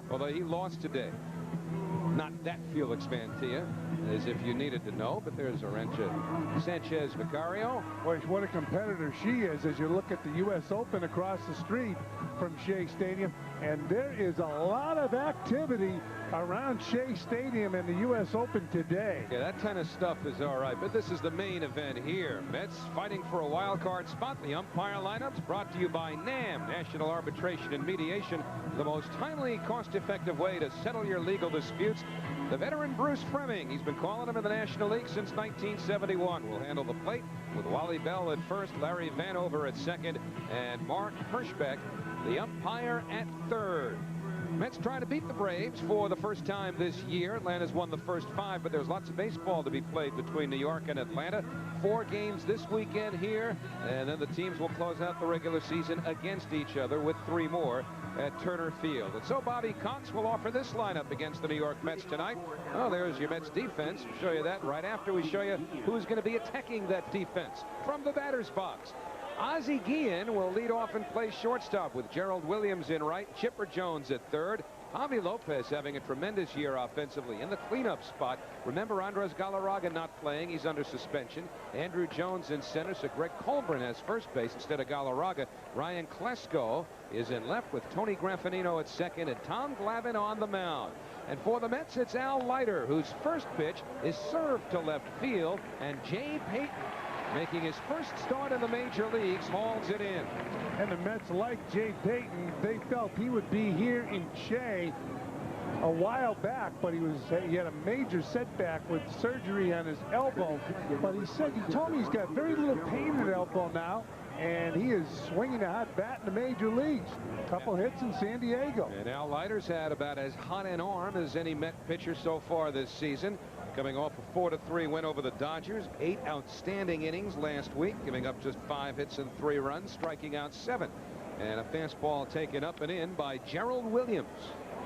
Although he lost today. Not that Felix Mantilla, as if you needed to know, but there's Arancha Sanchez Vicario. Boy, what a competitor she is as you look at the U.S. Open across the street from Shea Stadium. And there is a lot of activity around Shea Stadium and the U.S. Open today. Yeah, that kind of stuff is all right, but this is the main event here. Mets fighting for a wild card spot. The umpire lineups brought to you by NAM, National Arbitration and Mediation, the most timely, cost-effective way to settle your legal disputes. The veteran Bruce Fremming, he's been calling him in the National League since 1971, will handle the plate with Wally Bell at first, Larry Vanover at second, and Mark Hirschbeck, the umpire, at third. Mets trying to beat the Braves for the first time this year. Atlanta's won the first 5, but there's lots of baseball to be played between New York and Atlanta. 4 games this weekend here, and then the teams will close out the regular season against each other with 3 more at Turner Field. And so Bobby Cox will offer this lineup against the New York Mets tonight. Oh, there's your Mets defense. We'll show you that right after we show you who's going to be attacking that defense from the batter's box. Ozzie Guillen will lead off and play shortstop with Gerald Williams in right, Chipper Jones at third. Javi Lopez having a tremendous year offensively in the cleanup spot. Remember, Andres Galarraga not playing. He's under suspension. Andrew Jones in center, so Greg Colburn has first base instead of Galarraga. Ryan Klesko is in left with Tony Graffinino at second and Tom Glavine on the mound. And for the Mets, it's Al Leiter, whose first pitch is served to left field, and Jay Payton, making his first start in the major leagues, hauls it in. And the Mets, like Jay Payton, they felt he would be here in Shea a while back, but he had a major setback with surgery on his elbow. But he told me he's got very little pain in the elbow now, and he is swinging a hot bat in the major leagues. A couple hits in San Diego. And Al Leiter's had about as hot an arm as any Met pitcher so far this season. Coming off a 4-3 win over the Dodgers. 8 outstanding innings last week, giving up just 5 hits and 3 runs, striking out 7. And a fastball taken up and in by Gerald Williams.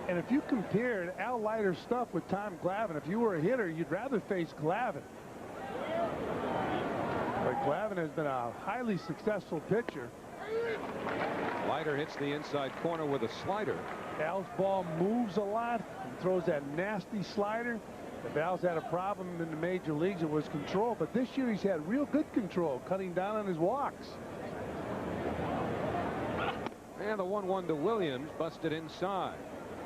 And if you compared Al Leiter's stuff with Tom Glavine, if you were a hitter, you'd rather face Glavine. But Glavine has been a highly successful pitcher. Leiter hits the inside corner with a slider. Al's ball moves a lot and throws that nasty slider. If Al's had a problem in the major leagues, it was control. But this year he's had real good control, cutting down on his walks. And the 1-1 to Williams, busted inside.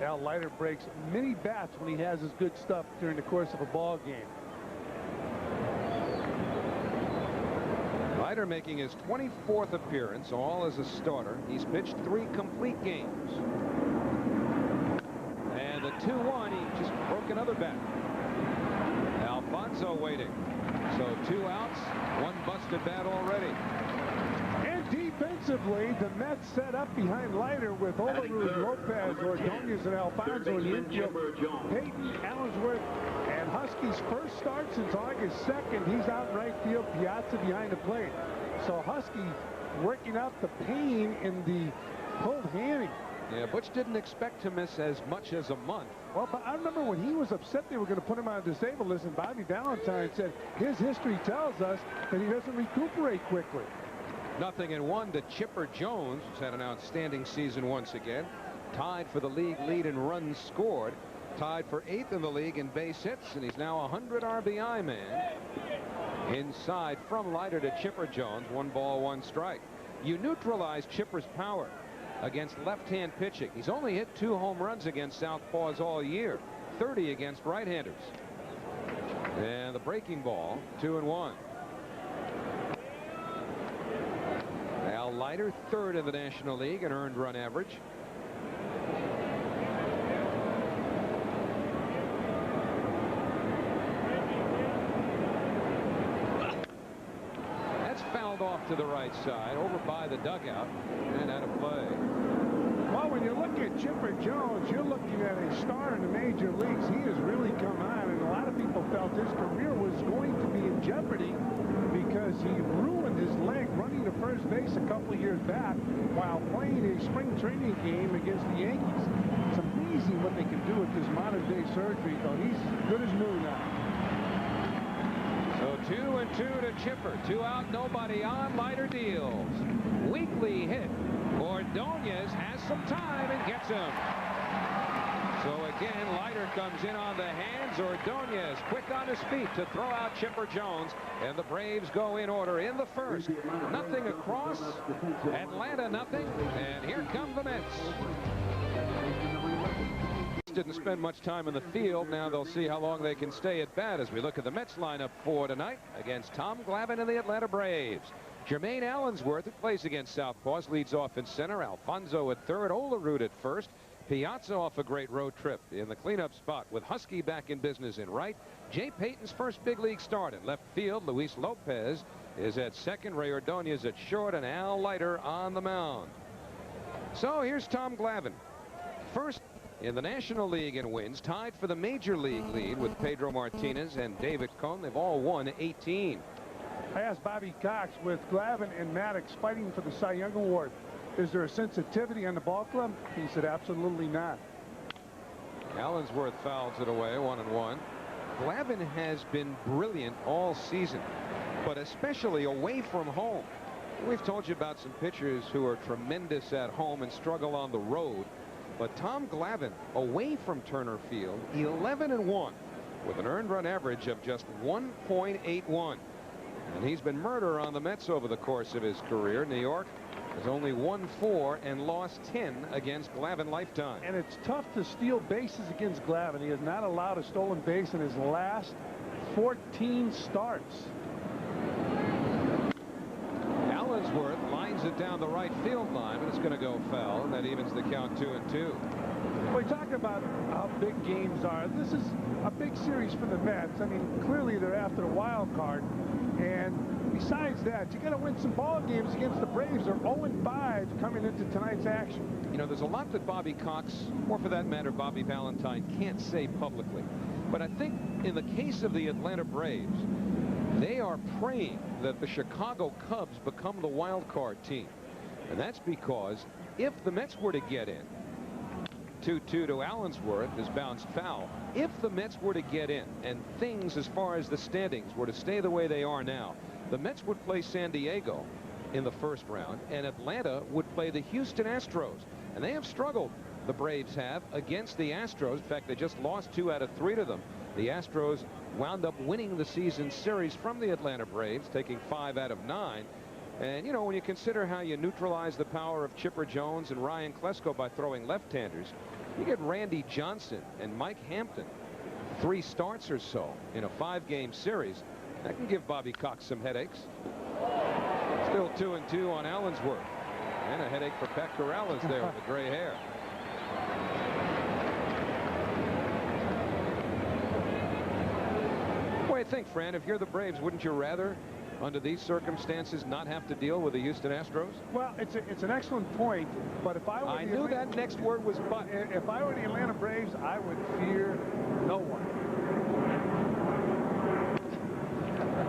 Al Leiter breaks many bats when he has his good stuff during the course of a ball game. Leiter making his 24th appearance, all as a starter. He's pitched 3 complete games. And the 2-1, he just broke another bat. Alfonso waiting. So 2 outs, 1 busted bat already. And defensively, the Mets set up behind Leiter with Olerud, Lopez, Ordonez, and Alfonso in the infield. Payton, Allensworth, and Husky's first start since August 2nd. He's out in right field, Piazza behind the plate. So Husky working out the pain in the pulled hammy. Yeah, Butch didn't expect to miss as much as a month. Well, but I remember when he was upset they were going to put him on a disabled list, and Bobby Valentine said his history tells us that he doesn't recuperate quickly. 0-1 to Chipper Jones, who's had an outstanding season once again. Tied for the league lead in runs scored. Tied for 8th in the league in base hits, and he's now a 100 RBI man. Inside from Leiter to Chipper Jones, 1 ball, 1 strike. You neutralize Chipper's power against left-hand pitching. He's only hit 2 home runs against southpaws all year, 30 against right-handers. And the breaking ball, 2-1. Al Leiter, 3rd in the National League in earned run average. That's fouled off to the right side, over by the dugout, and out of play. Well, when you look at Chipper Jones, you're looking at a star in the major leagues. He has really come on, and a lot of people felt his career was going to be in jeopardy because he ruined his leg running to first base a couple of years back while playing a spring training game against the Yankees. It's amazing what they can do with this modern-day surgery, though. He's good as new now. So 2-2 to Chipper. 2 out, nobody on. Leiter deals. Weekly hit. Ordonez has some time and gets him. So again, Leiter comes in on the hands. Ordonez quick on his feet to throw out Chipper Jones. And the Braves go in order in the first. Nothing across. Atlanta nothing. And here come the Mets. Didn't spend much time in the field. Now they'll see how long they can stay at bat as we look at the Mets lineup for tonight against Tom Glavine and the Atlanta Braves. Jermaine Allensworth, who plays against Southpaws, leads off in center. Alfonso at third. Olerud at first. Piazza off a great road trip in the cleanup spot with Husky back in business in right. Jay Payton's first big league start in left field. Luis Lopez is at second. Ray Ordonez at short, and Al Leiter on the mound. So here's Tom Glavine. First in the National League in wins, tied for the Major League lead with Pedro Martinez and David Cone. They've all won 18. I asked Bobby Cox, with Glavine and Maddox fighting for the Cy Young Award, is there a sensitivity on the ball club? He said absolutely not. Allensworth fouls it away, 1-1. Glavine has been brilliant all season, but especially away from home. We've told you about some pitchers who are tremendous at home and struggle on the road. But Tom Glavine, away from Turner Field, 11-1 with an earned run average of just 1.81. And he's been murder on the Mets over the course of his career. New York has only won 4 and lost 10 against Glavine lifetime. And it's tough to steal bases against Glavine. He has not allowed a stolen base in his last 14 starts. Allensworth lines it down the right field line, but it's going to go foul, and that evens the count 2-2. We talk about how big games are. This is a big series for the Mets. I mean, clearly they're after the wild card. And besides that, you got to win some ball games against the Braves. They're 0-5 coming into tonight's action. You know, there's a lot that Bobby Cox, or for that matter, Bobby Valentine, can't say publicly. But I think in the case of the Atlanta Braves, they are praying that the Chicago Cubs become the wild card team. And that's because if the Mets were to get in, 2-2 to Allensworth is bounced foul. If the Mets were to get in and things as far as the standings were to stay the way they are now, the Mets would play San Diego in the first round, and Atlanta would play the Houston Astros. And they have struggled, the Braves have, against the Astros. In fact, they just lost 2 out of 3 to them. The Astros wound up winning the season series from the Atlanta Braves, taking 5 out of 9. And, you know, when you consider how you neutralize the power of Chipper Jones and Ryan Klesko by throwing left-handers, you get Randy Johnson and Mike Hampton 3 starts or so in a 5-game series. That can give Bobby Cox some headaches. Still 2-2 on Allensworth. And a headache for Pat Corrales there with the gray hair. What do you think, Fran? If you're the Braves, wouldn't you rather, under these circumstances, not have to deal with the Houston Astros? Well, it's an excellent point, but if I were I knew that next word was but. If I were the Atlanta Braves, I would fear no one.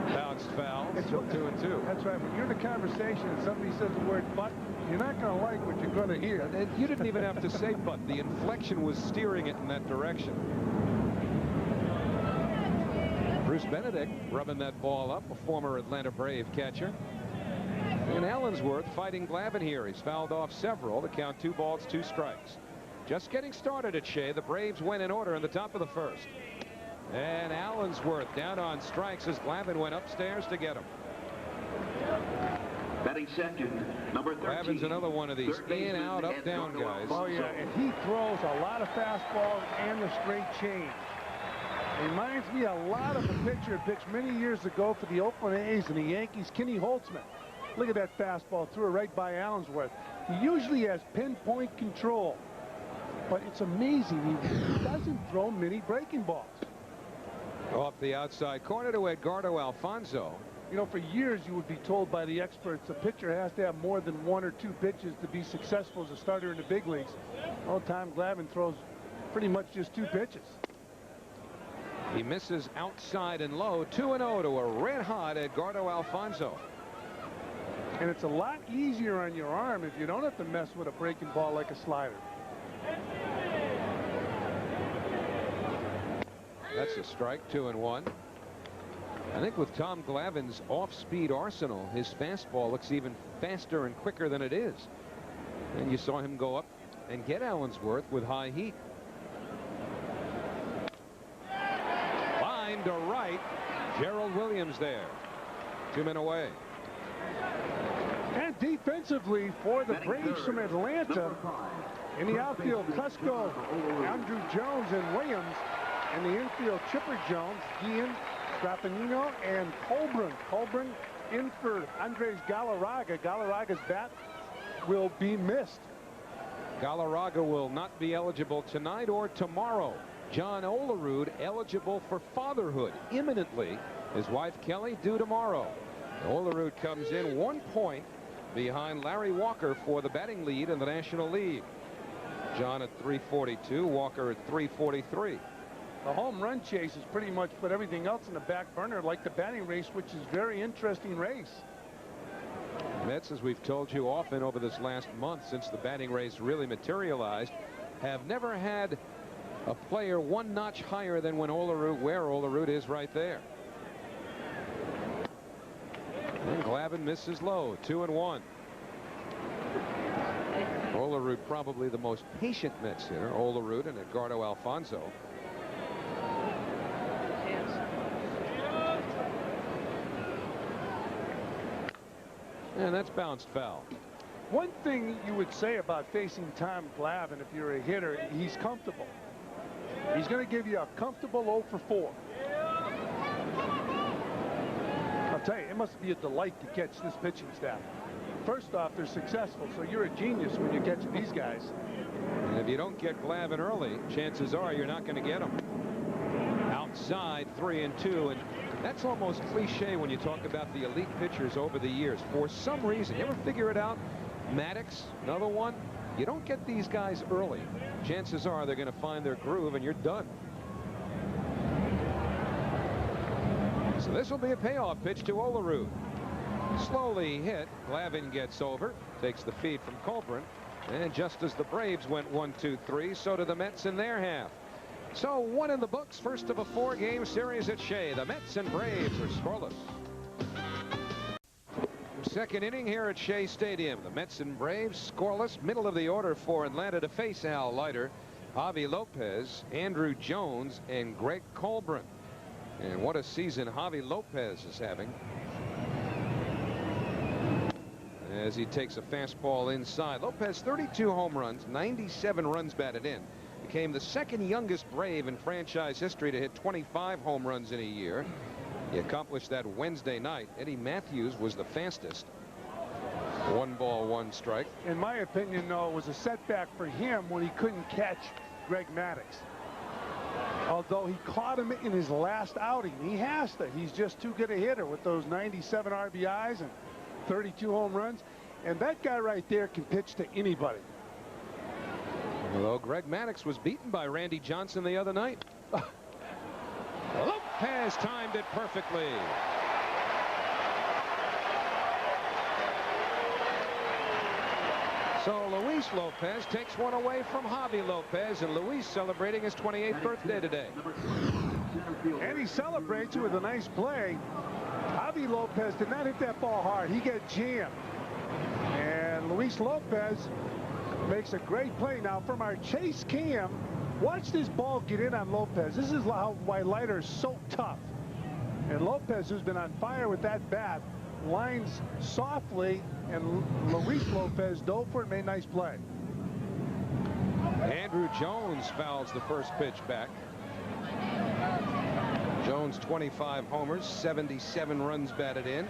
Bounced foul. Still 2-2. That's right. When you're in a conversation and somebody says the word but, you're not going to like what you're going to hear. And you didn't even have to say but. The inflection was steering it in that direction. Bruce Benedict rubbing that ball up, a former Atlanta Brave catcher. And Allensworth fighting Glavine here. He's fouled off several. The count 2 balls, 2 strikes. Just getting started at Shea. The Braves went in order in the top of the first. And Allensworth down on strikes as Glavine went upstairs to get him. Batting second, number 13. Glavine's another one of these in, out, up, down guys. Oh, yeah, and he throws a lot of fastballs and the straight change. Reminds me a lot of a pitcher pitched many years ago for the Oakland A's and the Yankees, Kenny Holtzman. Look at that fastball, threw it right by Allensworth. He usually has pinpoint control, but it's amazing. He doesn't throw many breaking balls. Off the outside corner to Edgardo Alfonso. You know, for years you would be told by the experts a pitcher has to have more than 1 or 2 pitches to be successful as a starter in the big leagues. Well, Tom Glavine throws pretty much just 2 pitches. He misses outside and low. 2-0 to a red-hot Edgardo Alfonso. And it's a lot easier on your arm if you don't have to mess with a breaking ball like a slider. That's a strike. 2-1. I think with Tom Glavine's off-speed arsenal, his fastball looks even faster and quicker than it is. And you saw him go up and get Allensworth with high heat. line to right. Gerald Williams there. 2 men away. And defensively for the Braves from Atlanta, in the outfield, Cusco, Andrew Jones, and Williams. In the infield, Chipper Jones, Guillen, Strapanino, and Colburn. Colburn in for Andres Galarraga. Galarraga's bat will be missed. Galarraga will not be eligible tonight or tomorrow. John Olerud eligible for fatherhood imminently. His wife Kelly due tomorrow. Olerud comes in 1 point behind Larry Walker for the batting lead in the National League. John at 342, Walker at 343. The home run chase has pretty much put everything else in the back burner, like the batting race, which is a very interesting race. Mets, as we've told you often over this last month since the batting race really materialized, have never had a player 1 notch higher than when where Olerud is right there. And Glavine misses low, 2-1. Olerud probably the most patient Mets hitter. Olerud and Edgardo Alfonso. And that's bounced foul. One thing you would say about facing Tom Glavine, if you're a hitter, he's comfortable. He's going to give you a comfortable 0 for 4. I'll tell you, it must be a delight to catch this pitching staff. First off, they're successful, so you're a genius when you catch these guys. And if you don't get Glavine early, chances are you're not going to get him. Outside, 3-2, and that's almost cliche when you talk about the elite pitchers over the years. For some reason, you ever figure it out? Maddox, another one. You don't get these guys early. Chances are they're going to find their groove and you're done. So this will be a payoff pitch to Olerud. Slowly hit. Glavine gets over, takes the feed from Colburn, and just as the Braves went 1-2-3, so do the Mets in their half. So 1 in the books, first of a 4-game series at Shea. The Mets and Braves are scoreless. Second inning here at Shea Stadium. The Mets and Braves scoreless. Middle of the order for Atlanta to face Al Leiter, Javi Lopez, Andrew Jones, and Greg Colburn. And what a season Javi Lopez is having. As he takes a fastball inside. Lopez 32 home runs, 97 runs batted in. Became the second youngest Brave in franchise history to hit 25 home runs in a year. He accomplished that Wednesday night. Eddie Matthews was the fastest. 1 ball, 1 strike. In my opinion, though, it was a setback for him when he couldn't catch Greg Maddux. Although he caught him in his last outing. He has to. He's just too good a hitter with those 97 RBIs and 32 home runs. And that guy right there can pitch to anybody. Although Greg Maddux was beaten by Randy Johnson the other night. Lopez timed it perfectly. So Luis Lopez takes one away from Javi Lopez, and Luis celebrating his 28th birthday today. And he celebrates it with a nice play. Javi Lopez did not hit that ball hard. He got jammed. And Luis Lopez makes a great play. Now from our chase cam, watch this ball get in on Lopez. This is why Leiter is so tough. And Lopez, who's been on fire with that bat, lines softly, and Luis Lopez dove for it, made a nice play. Andrew Jones fouls the first pitch back. Jones 25 homers, 77 runs batted in.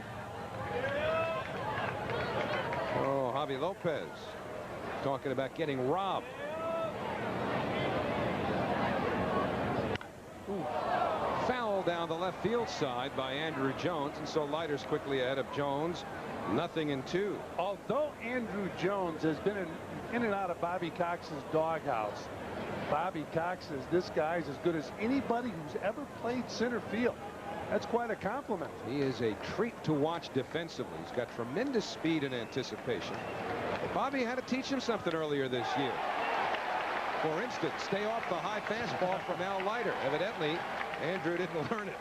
Oh, Javi Lopez talking about getting robbed. Ooh. Foul down the left field side by Andrew Jones, and so Leiter's quickly ahead of Jones, 0-2. Although Andrew Jones has been in and out of Bobby Cox's doghouse, Bobby Cox says this guy's as good as anybody who's ever played center field. That's quite a compliment. He is a treat to watch defensively. He's got tremendous speed and anticipation. Bobby had to teach him something earlier this year. For instance, stay off the high fastball from Al Leiter. Evidently, Andrew didn't learn it.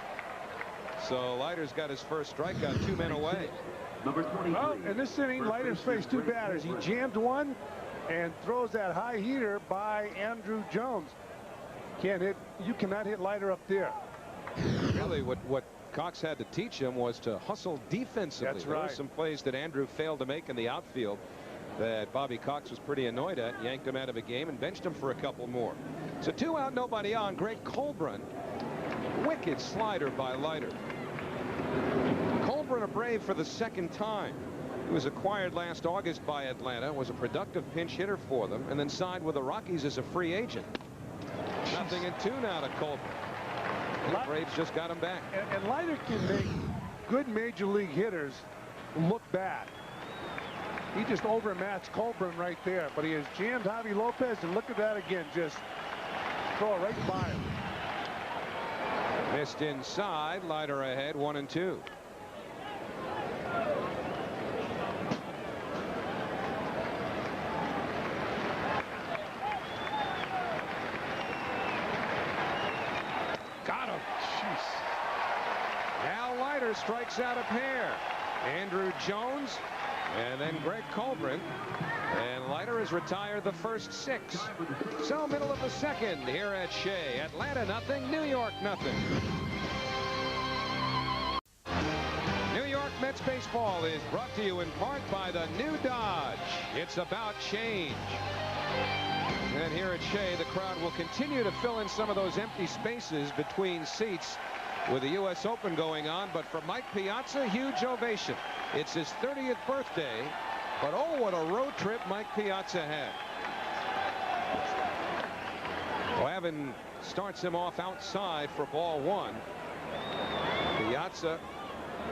So Leiter's got his first strikeout, 2 men away. Well, in this inning, Leiter's faced 2 batters. He jammed one and throws that high heater by Andrew Jones. You cannot hit Leiter up there. Really, what Cox had to teach him was to hustle defensively. That's There right. were some plays that Andrew failed to make in the outfield that Bobby Cox was pretty annoyed at. Yanked him out of a game and benched him for a couple more. So 2 out, nobody on. Greg Colburn. Wicked slider by Leiter. Colburn a Brave for the 2nd time. He was acquired last August by Atlanta, was a productive pinch hitter for them, and then signed with the Rockies as a free agent. Nothing in 2 now to Colburn. The Braves just got him back. And Leiter can make good major league hitters look bad. He just overmatched Colburn right there, but he has jammed Javi Lopez, and look at that again, just throw it right by him. Missed inside. Leiter ahead, 1-2. Got him. Jeez. Now Leiter strikes out a pair. Andrew Jones and then Greg Colburn. And Leiter has retired the first 6. So middle of the 2nd here at Shea. Atlanta nothing, New York nothing. New York Mets baseball is brought to you in part by the new Dodge. It's about change. And here at Shea, the crowd will continue to fill in some of those empty spaces between seats with the U.S. Open going on. But for Mike Piazza, huge ovation. It's his 30th birthday. But oh, what a road trip Mike Piazza had. Glavine starts him off outside for ball 1. Piazza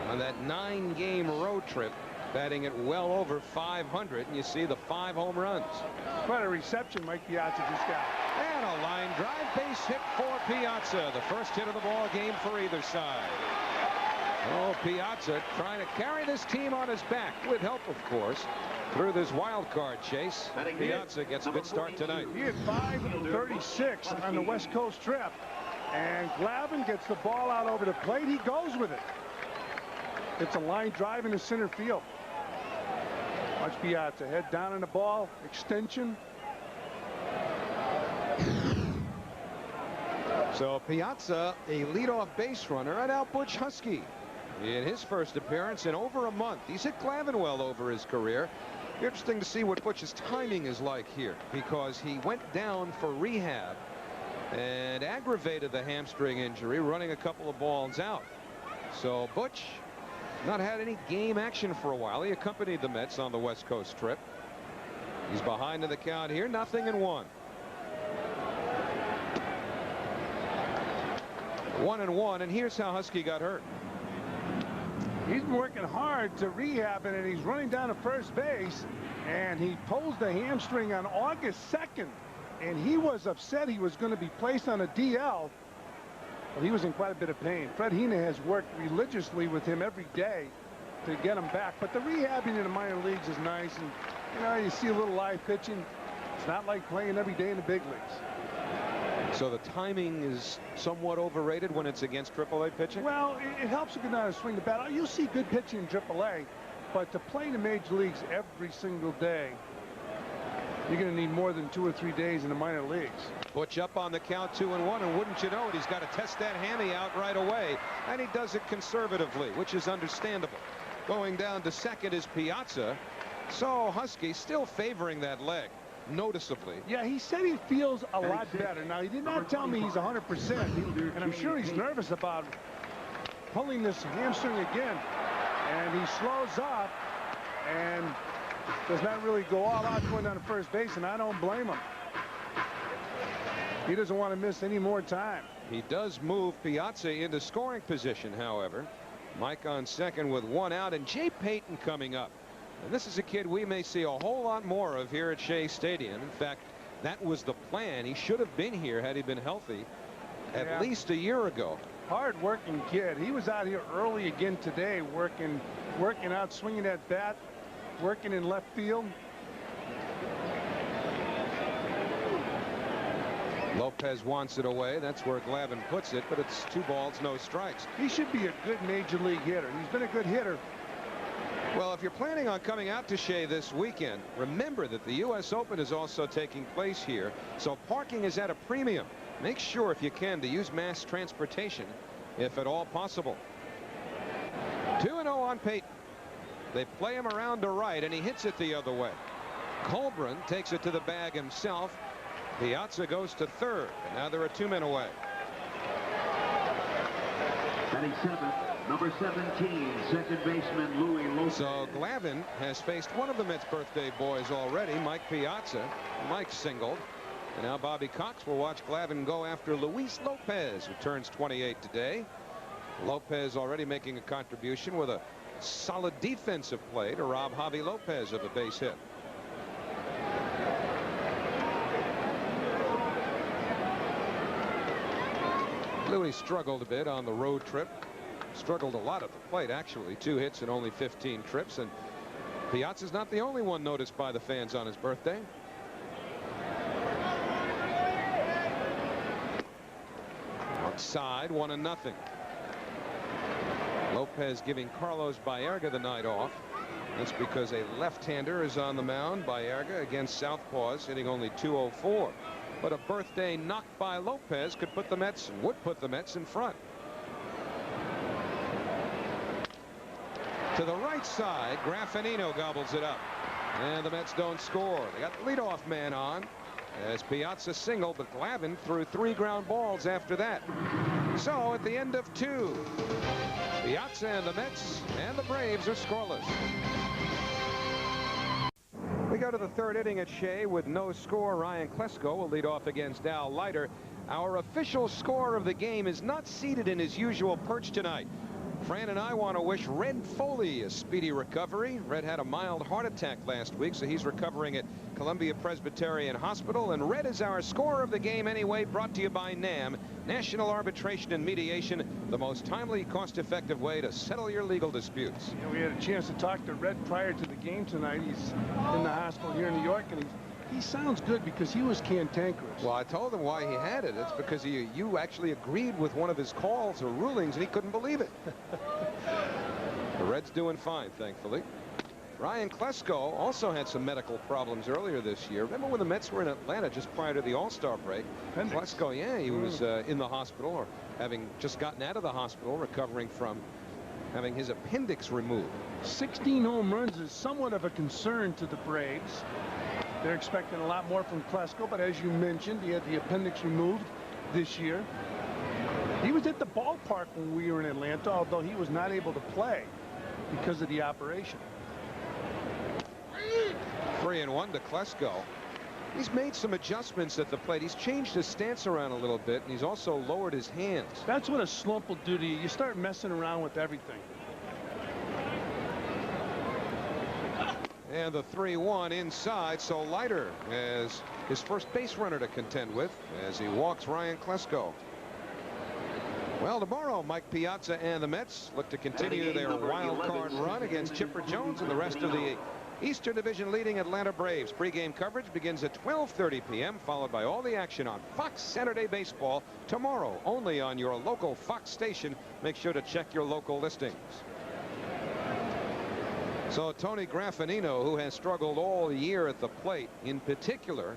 on that 9-game road trip, batting at well over 500, and you see the 5 home runs. What a reception Mike Piazza just got. And a line drive, base hit for Piazza. The first hit of the ball game for either side. Oh, Piazza trying to carry this team on his back, with help, of course, through this wild card chase. Piazza gets a good start tonight. He had 536 on the West Coast trip, and Glavine gets the ball out over the plate. He goes with it. It's a line drive into center field. Watch Piazza head down on the ball, extension. So Piazza, a leadoff base runner, and out Butch Husky in his first appearance in over a month. He's hit Glavine well over his career. Interesting to see what Butch's timing is like here, because he went down for rehab and aggravated the hamstring injury, running a couple of balls out. So Butch not had any game action for a while. He accompanied the Mets on the West Coast trip. He's behind in the count here, 0-1. 1-1, and here's how Husky got hurt. He's been working hard to rehab it, and he's running down to first base, and he pulls the hamstring on August 2nd, and he was upset he was going to be placed on a DL. But he was in quite a bit of pain. Fred Hina has worked religiously with him every day to get him back. But the rehabbing in the minor leagues is nice, and you know, you see a little live pitching. It's not like playing every day in the big leagues. So the timing is somewhat overrated when it's against AAA pitching? Well, it helps to go down and swing the bat. You'll see good pitching in AAA, but to play the major leagues every single day, you're going to need more than 2 or 3 days in the minor leagues. Butch up on the count, 2-1, and wouldn't you know it, he's got to test that hammy out right away, and he does it conservatively, which is understandable. Going down to second is Piazza. So Husky still favoring that leg noticeably. Yeah, he said he feels a lot better. Now, he did not tell me he's 100%, and I'm sure he's nervous about pulling this hamstring again. And he slows up and does not really go all out going down to first base, and I don't blame him. He doesn't want to miss any more time. He does move Piazza into scoring position, however. Mike on second with 1 out, and Jay Payton coming up. And this is a kid we may see a whole lot more of here at Shea Stadium. In fact, that was the plan. He should have been here had he been healthy at least a year ago. Hard-working kid. He was out here early again today, working out, swinging that bat, working in left field. Lopez wants it away. That's where Glavine puts it, but it's 2 balls, no strikes. He should be a good major league hitter. He's been a good hitter. Well, if you're planning on coming out to Shea this weekend, remember that the U.S. Open is also taking place here, so parking is at a premium. Make sure, if you can, to use mass transportation if at all possible. 2-0 on Peyton. They play him around to right, and he hits it the other way. Colburn takes it to the bag himself. Piazza goes to third, and now there are 2 men away. Batting seventh, number 17, second baseman Louis Lopez. So Glavine has faced one of the Mets' birthday boys already, Mike Piazza. Mike singled. And now Bobby Cox will watch Glavine go after Luis Lopez, who turns 28 today. Lopez already making a contribution with a solid defensive play to rob Javi Lopez of a base hit. Louis struggled a bit on the road trip. Struggled a lot at the plate, actually. 2 hits in only 15 trips. And Piazza's not the only one noticed by the fans on his birthday. Outside, 1-0. Lopez giving Carlos Baerga the night off. That's because a left-hander is on the mound. Baerga against southpaws, hitting only .204. But a birthday knock by Lopez could put the Mets, and would put the Mets in front. To the right side, Graffinino gobbles it up. And the Mets don't score. They got the leadoff man on as Piazza singled, but Glavine threw 3 ground balls after that. So at the end of 2, Piazza and the Mets and the Braves are scoreless. We go to the 3rd inning at Shea with no score. Ryan Klesko will lead off against Al Leiter. Our official scorer of the game is not seated in his usual perch tonight. Fran and I want to wish Red Foley a speedy recovery. Red had a mild heart attack last week, so he's recovering at Columbia Presbyterian Hospital. And Red is our scorer of the game anyway, brought to you by NAM, National Arbitration and Mediation, the most timely, cost-effective way to settle your legal disputes. Yeah, we had a chance to talk to Red prior to the game tonight. He's in the hospital here in New York, and he sounds good because he was cantankerous. Well, I told him why he had it. It's because you actually agreed with one of his calls or rulings, and he couldn't believe it. The Reds doing fine, thankfully. Ryan Klesko also had some medical problems earlier this year. Remember when the Mets were in Atlanta just prior to the All-Star break? Klesko, yeah, he was in the hospital, or having just gotten out of the hospital, recovering from having his appendix removed. 16 home runs is somewhat of a concern to the Braves. They're expecting a lot more from Klesko, but as you mentioned, he had the appendix removed this year. He was at the ballpark when we were in Atlanta, although he was not able to play because of the operation. 3-1 to Klesko. He's made some adjustments at the plate. He's changed his stance around a little bit, and he's also lowered his hands. That's what a slump will do to you. You start messing around with everything. And the 3-1 inside, so Leiter has his first base runner to contend with as he walks Ryan Klesko. Well, tomorrow, Mike Piazza and the Mets look to continue their wild card run against Chipper Jones and the rest of the Eastern Division leading Atlanta Braves. Pre-game coverage begins at 12:30 p.m., followed by all the action on Fox Saturday Baseball tomorrow, only on your local Fox station. Make sure to check your local listings. So Tony Graffinino, who has struggled all year at the plate, in particular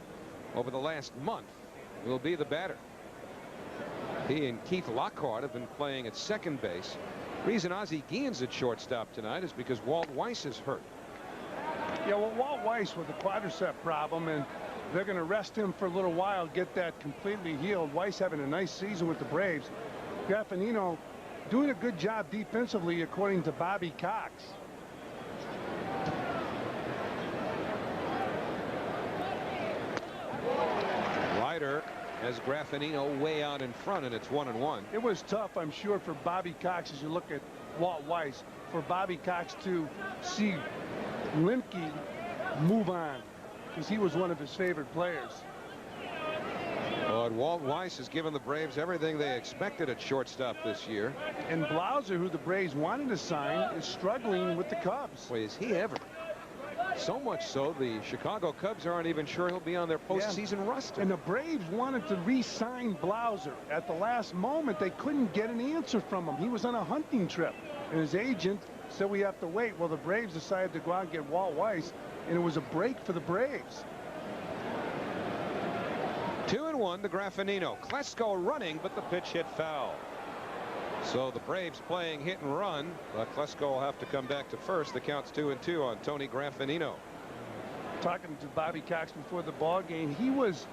over the last month, will be the batter. He and Keith Lockhart have been playing at second base. Reason Ozzie Guillen's at shortstop tonight is because Walt Weiss is hurt. Yeah, well, Walt Weiss with a quadricep problem, and they're going to rest him for a little while, get that completely healed. Weiss having a nice season with the Braves. Graffinino doing a good job defensively, according to Bobby Cox. Leiter has Graffinino way out in front, and it's 1-1. It was tough, I'm sure, for Bobby Cox as you look at Walt Weiss, for Bobby Cox to see Lemke move on, because he was one of his favorite players. But Walt Weiss has given the Braves everything they expected at shortstop this year. And Blauser, who the Braves wanted to sign, is struggling with the Cubs. Boy, is he ever. So much so, the Chicago Cubs aren't even sure he'll be on their postseason roster. And the Braves wanted to re-sign Blauser. At the last moment, they couldn't get an answer from him. He was on a hunting trip, and his agent said we have to wait. Well, the Braves decided to go out and get Walt Weiss, and it was a break for the Braves. 2-1 to Graffinino. Klesko running, but the pitch hit foul. So the Braves playing hit and run, but Klesko will have to come back to first. The count's 2-2 on Tony Graffinino. Talking to Bobby Cox before the ball game, he was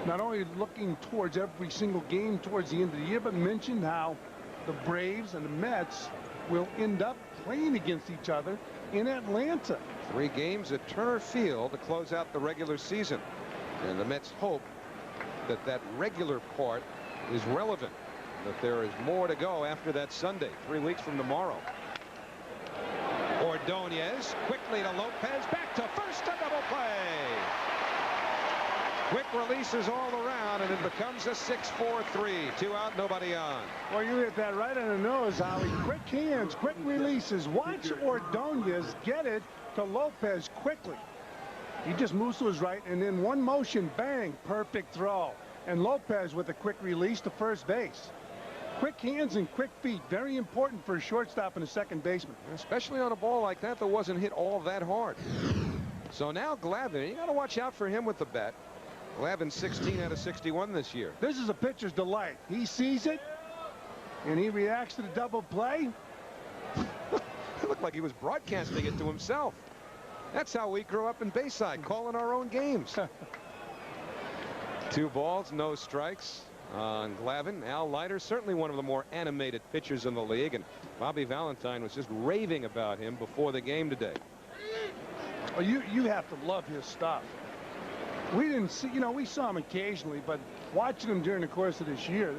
not only looking towards every single game towards the end of the year, but mentioned how the Braves and the Mets will end up playing against each other in Atlanta. 3 games at Turner Field to close out the regular season. And the Mets hope that that regular part is relevant, that there is more to go after that Sunday, 3 weeks from tomorrow. Ordonez quickly to Lopez, back to first, a double play. Quick releases all around, and it becomes a 6-4-3. 2 out, nobody on. Well, you hit that right on the nose, Howie. Quick hands, quick releases. Watch Ordonez get it to Lopez quickly. He just moves to his right, and then one motion, bang, perfect throw. And Lopez with a quick release to first base. Quick hands and quick feet, very important for a shortstop and a second baseman. Especially on a ball like that wasn't hit all that hard. So now Glavine, you got to watch out for him with the bat. Glavine 16 out of 61 this year. This is a pitcher's delight. He sees it, and he reacts to the double play. It looked like he was broadcasting it to himself. That's how we grew up in Bayside, calling our own games. 2 balls, no strikes on Glavine. Al Leiter, certainly one of the more animated pitchers in the league, and Bobby Valentine was just raving about him before the game today. Well, you have to love his stuff. We didn't see, you know, we saw him occasionally, but watching him during the course of this year,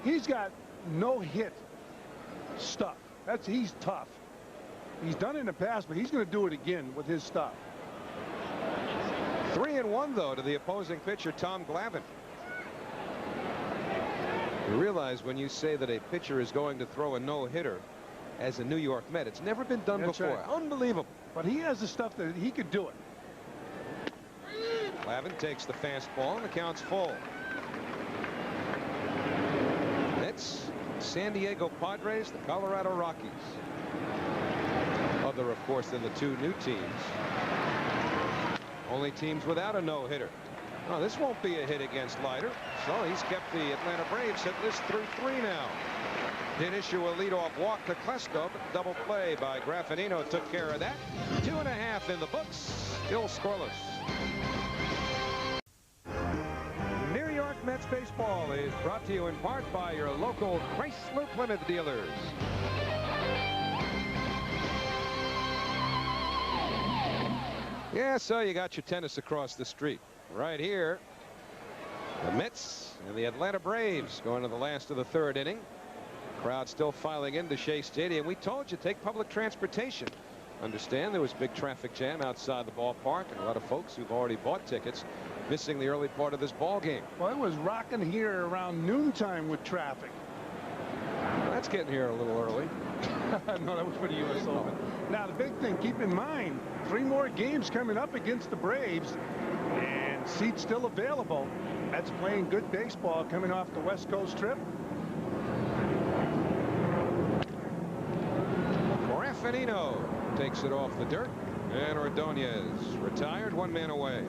he's got no hit stuff. He's tough. He's done it in the past, but he's going to do it again with his stuff. 3-1 though to the opposing pitcher, Tom Glavine. You realize when you say that a pitcher is going to throw a no-hitter as a New York Met, it's never been done before. Right. Unbelievable. But he has the stuff that he could do it. Glavine takes the fastball, and the count's full. Mets, San Diego Padres, the Colorado Rockies. Other, of course, than the 2 new teams. Only teams without a no-hitter. Oh, this won't be a hit against Leiter. So he's kept the Atlanta Braves hitless through 3 now. Did issue a leadoff walk to Klesko, but double play by Graffinino took care of that. 2.5 in the books. Still scoreless. New York Mets baseball is brought to you in part by your local Chrysler Plymouth dealers. Yeah, so you got your tennis across the street. Right here, the Mets and the Atlanta Braves going to the last of the 3rd inning. Crowd still filing into Shea Stadium. We told you, take public transportation. Understand there was a big traffic jam outside the ballpark, and a lot of folks who've already bought tickets missing the early part of this ball game. Well, it was rocking here around noontime with traffic. That's getting here a little early. No, that was for the U.S. Open. Now, the big thing, keep in mind, 3 more games coming up against the Braves, and seats still available. That's playing good baseball coming off the West Coast trip. Graffinino takes it off the dirt, and Ordonez retired, 1 man away.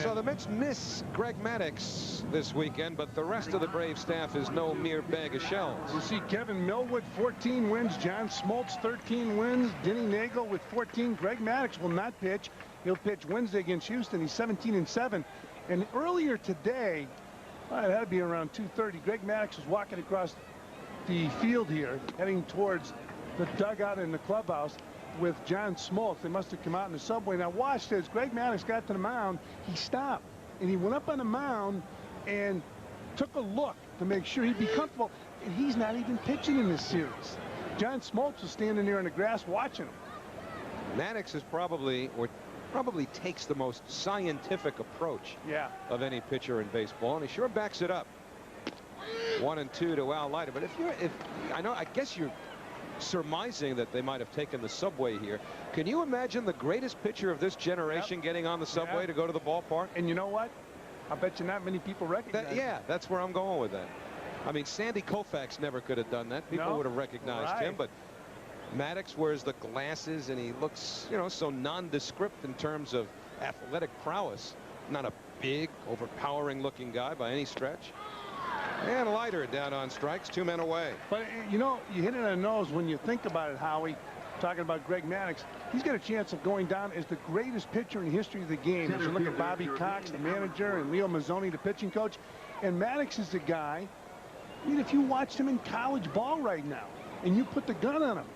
So the Mets miss Greg Maddux this weekend, but the rest of the Brave staff is no mere bag of shells. You see Kevin Millwood 14 wins, John Smoltz 13 wins, Denny Nagel with 14. Greg Maddux will not pitch. He'll pitch Wednesday against Houston. He's 17-7. And earlier today, that'd be around 2:30, Greg Maddux was walking across the field here, heading towards the dugout in the clubhouse with John Smoltz. They must have come out in the subway. Now watch this. Greg Maddux got to the mound. He stopped and he went up on the mound and took a look to make sure he'd be comfortable. And he's not even pitching in this series. John Smoltz was standing there in the grass watching him. Maddux is probably takes the most scientific approach of any pitcher in baseball, and he sure backs it up. 1-2 to Al Leiter. But I guess you're surmising that they might have taken the subway here. Can you imagine the greatest pitcher of this generation getting on the subway to go to the ballpark? And you know what? I bet you not many people recognize that. Yeah, that's where I'm going with that. I mean, Sandy Koufax never could have done that. People would have recognized him, but Maddux wears the glasses and he looks, you know, so nondescript in terms of athletic prowess. Not a big, overpowering looking guy by any stretch. And Leiter down on strikes, 2 men away. But, you know, you hit it on the nose when you think about it, Howie. Talking about Greg Maddux, he's got a chance of going down as the greatest pitcher in the history of the game. As you look at Bobby Cox, the manager, and Leo Mazzoni, the pitching coach. And Maddux is the guy, I mean, if you watched him in college ball right now, and you put the gun on him,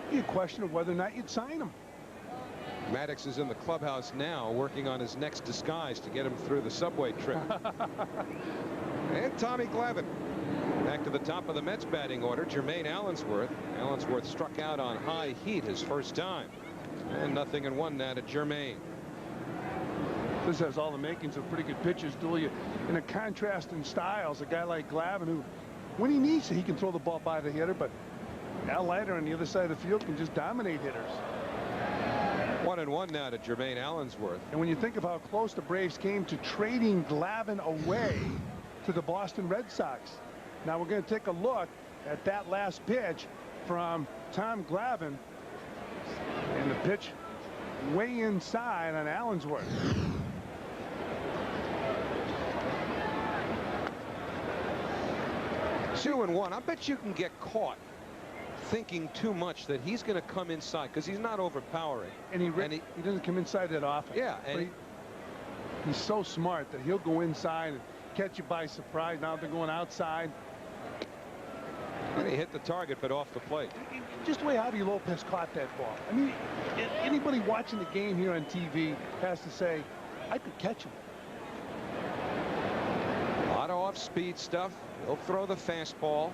it'd be a question of whether or not you'd sign him. Maddux is in the clubhouse now working on his next disguise to get him through the subway trip. And Tommy Glavine back to the top of the Mets batting order. Jermaine Allensworth. Allensworth struck out on high heat his first time. And 0-1 now to Jermaine. This has all the makings of pretty good pitchers, Julia. In a contrast in styles, a guy like Glavine, who, when he needs to, he can throw the ball by the hitter, but Al Leiter on the other side of the field can just dominate hitters. 1-1 now to Jermaine Allensworth. And when you think of how close the Braves came to trading Glavine away to the Boston Red Sox. Now we're going to take a look at that last pitch from Tom Glavine. And the pitch way inside on Allensworth. Two and one. I bet you can get caught thinking too much that he's going to come inside because he's not overpowering. And he doesn't come inside that often. Yeah. And he's so smart that he'll go inside and catch you by surprise. Now they're going outside. And he hit the target, but off the plate. Just the way Javi Lopez caught that ball. I mean, anybody watching the game here on TV has to say, I could catch him. A lot of off-speed stuff. He'll throw the fastball.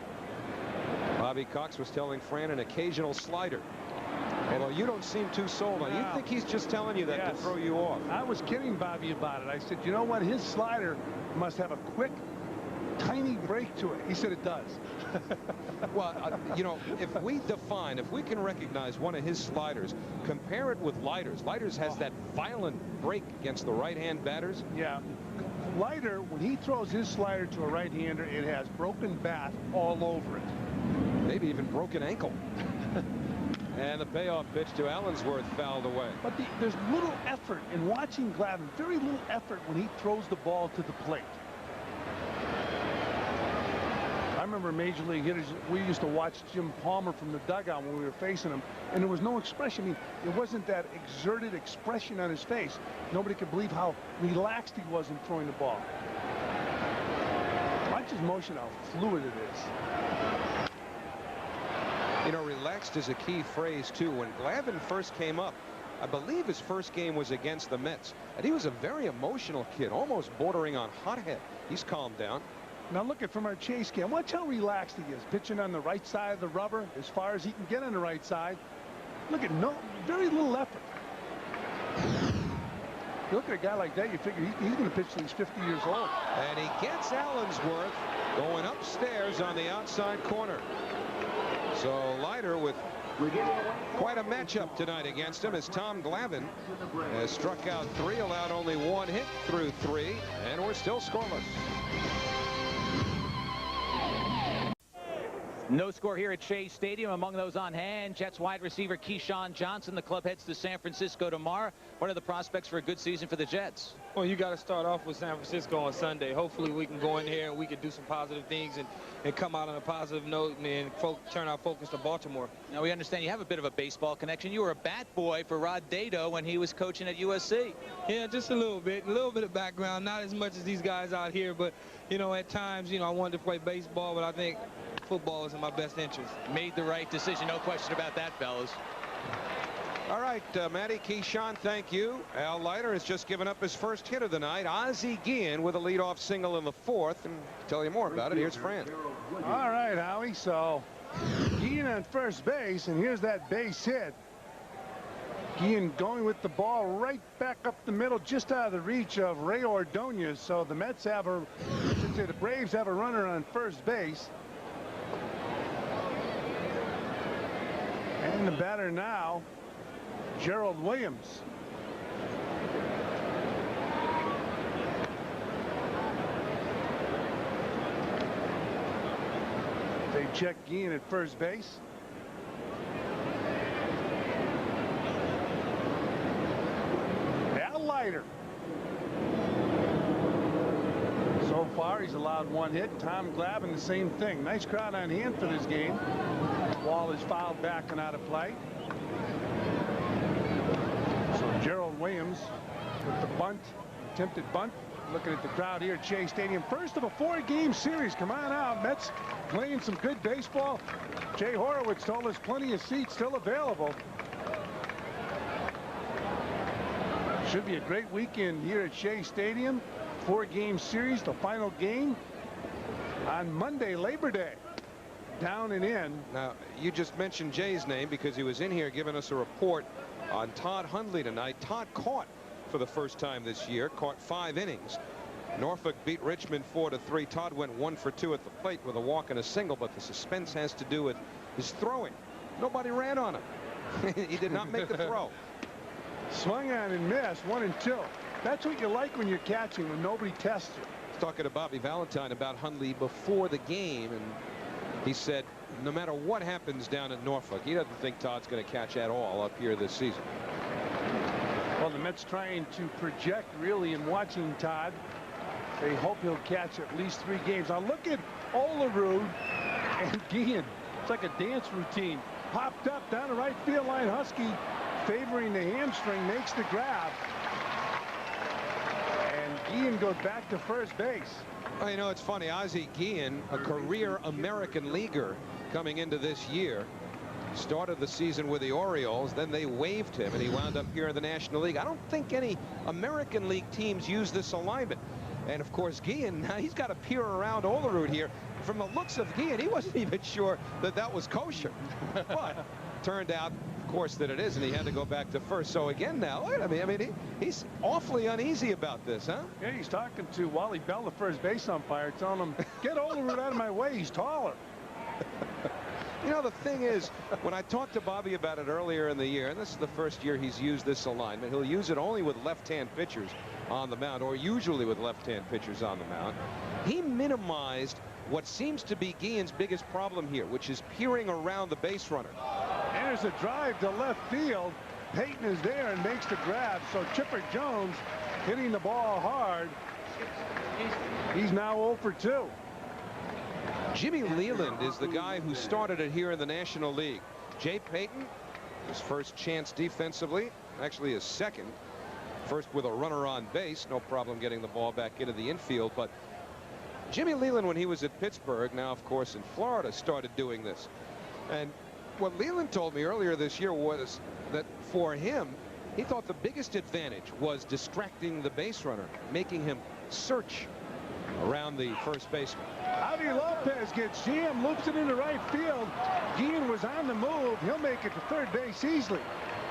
Bobby Cox was telling Fran an occasional slider. Although you don't seem too sold on it. You think he's just telling you that to throw you off. I was kidding Bobby about it. I said, you know what? His slider must have a quick, tiny break to it. He said it does. Well, you know, if we can recognize one of his sliders, compare it with Leiter's. Leiter's has that violent break against the right-hand batters. Yeah. Leiter, when he throws his slider to a right-hander, it has broken bat all over it. Maybe even broken ankle. And the payoff pitch to Allensworth fouled away. But there's little effort in watching Glavine. Very little effort when he throws the ball to the plate. I remember Major League hitters, we used to watch Jim Palmer from the dugout when we were facing him, and there was no expression. I mean, it wasn't that exerted expression on his face. Nobody could believe how relaxed he was in throwing the ball. Watch his motion, how fluid it is. You know, relaxed is a key phrase, too. When Glavine first came up, I believe his first game was against the Mets, and he was a very emotional kid, almost bordering on hothead. He's calmed down. Now look at from our chase cam. Watch how relaxed he is, pitching on the right side of the rubber as far as he can get on the right side. Look at very little effort. You look at a guy like that, you figure he's going to pitch till he's 50 years old. And he gets Allensworth going upstairs on the outside corner. So Leiter with quite a matchup tonight against him, as Tom Glavine has struck out 3, allowed only 1 hit through 3, and we're still scoreless. No score here at Shea Stadium. Among those on hand, Jets wide receiver Keyshawn Johnson. The club heads to San Francisco tomorrow. What are the prospects for a good season for the Jets? Well, you got to start off with San Francisco on Sunday. Hopefully we can go in here and we can do some positive things and come out on a positive note and turn our focus to Baltimore. Now, we understand you have a bit of a baseball connection. You were a bat boy for Rod Dedeaux when he was coaching at USC. Yeah, just a little bit of background. Not as much as these guys out here, but, you know, at times, you know, I wanted to play baseball, but I think football is in my best interest. Made the right decision. No question about that, fellas. All right, Matty, Keyshawn, thank you. Al Leiter has just given up his first hit of the night. Ozzie Guillen with a leadoff single in the 4th. And to tell you more about it, here's Fran. All right, Howie. So Guillen on first base, and here's that base hit. Guillen going with the ball right back up the middle, just out of the reach of Ray Ordonez. So the Mets have I should say the Braves have a runner on first base. And the batter now, Gerald Williams. They check Guillen at first base. Al Leiter. So far. He's allowed 1 hit. Tom Glavine, the same thing. Nice crowd on hand for this game. Wall is fouled back and out of play. So Gerald Williams with the bunt, attempted bunt. Looking at the crowd here at Shea Stadium. First of a 4-game series. Come on out. Mets playing some good baseball. Jay Horowitz told us plenty of seats still available. Should be a great weekend here at Shea Stadium. 4-game series. The final game on Monday, Labor Day. Down and in. Now, you just mentioned Jay's name because he was in here giving us a report on Todd Hundley tonight. Todd caught for the first time this year, caught 5 innings. Norfolk beat Richmond 4-3. Todd went 1 for 2 at the plate with a walk and a single, but the suspense has to do with his throwing. Nobody ran on him. He did not make the throw. Swung on and missed, 1 and 2. That's what you like when you're catching, when nobody tests you. I was talking to Bobby Valentine about Hundley before the game, and he said no matter what happens down in Norfolk, he doesn't think Todd's going to catch at all up here this season. Well, the Mets trying to project really in watching Todd. They hope he'll catch at least 3 games. Now look at Olerud and Guillen. It's like a dance routine. Popped up down the right field line. Husky favoring the hamstring, makes the grab. And Guillen goes back to first base. Well, you know, it's funny. Ozzie Guillen, a career American leaguer coming into this year, started the season with the Orioles. Then they waived him, and he wound up here in the National League. I don't think any American League teams use this alignment. And, of course, Guillen, now he's got to peer around Olerud here. From the looks of Guillen, he wasn't even sure that that was kosher. But turned out, of course, that it is, and he had to go back to first. So, again, now, I mean, he's awfully uneasy about this, huh? Yeah, he's talking to Wally Bell, the first base umpire, telling him, get Olerud out of my way. He's taller. You know, the thing is, when I talked to Bobby about it earlier in the year, and this is the first year he's used this alignment, he'll use it only with left-hand pitchers on the mound, or usually with left-hand pitchers on the mound. He minimized what seems to be Guillen's biggest problem here, which is peering around the base runner. And there's a drive to left field. Payton is there and makes the grab. So Chipper Jones hitting the ball hard. He's now 0 for 2. Jimmy Leland is the guy who started it here in the National League. Jay Payton, his first chance defensively, actually his second. First with a runner on base, no problem getting the ball back into the infield. But Jimmy Leland, when he was at Pittsburgh, now of course in Florida, started doing this. And what Leland told me earlier this year was that for him, he thought the biggest advantage was distracting the base runner, making him search around the first baseman. Javi Lopez gets jammed, loops it into right field. Guillen was on the move. He'll make it to third base easily.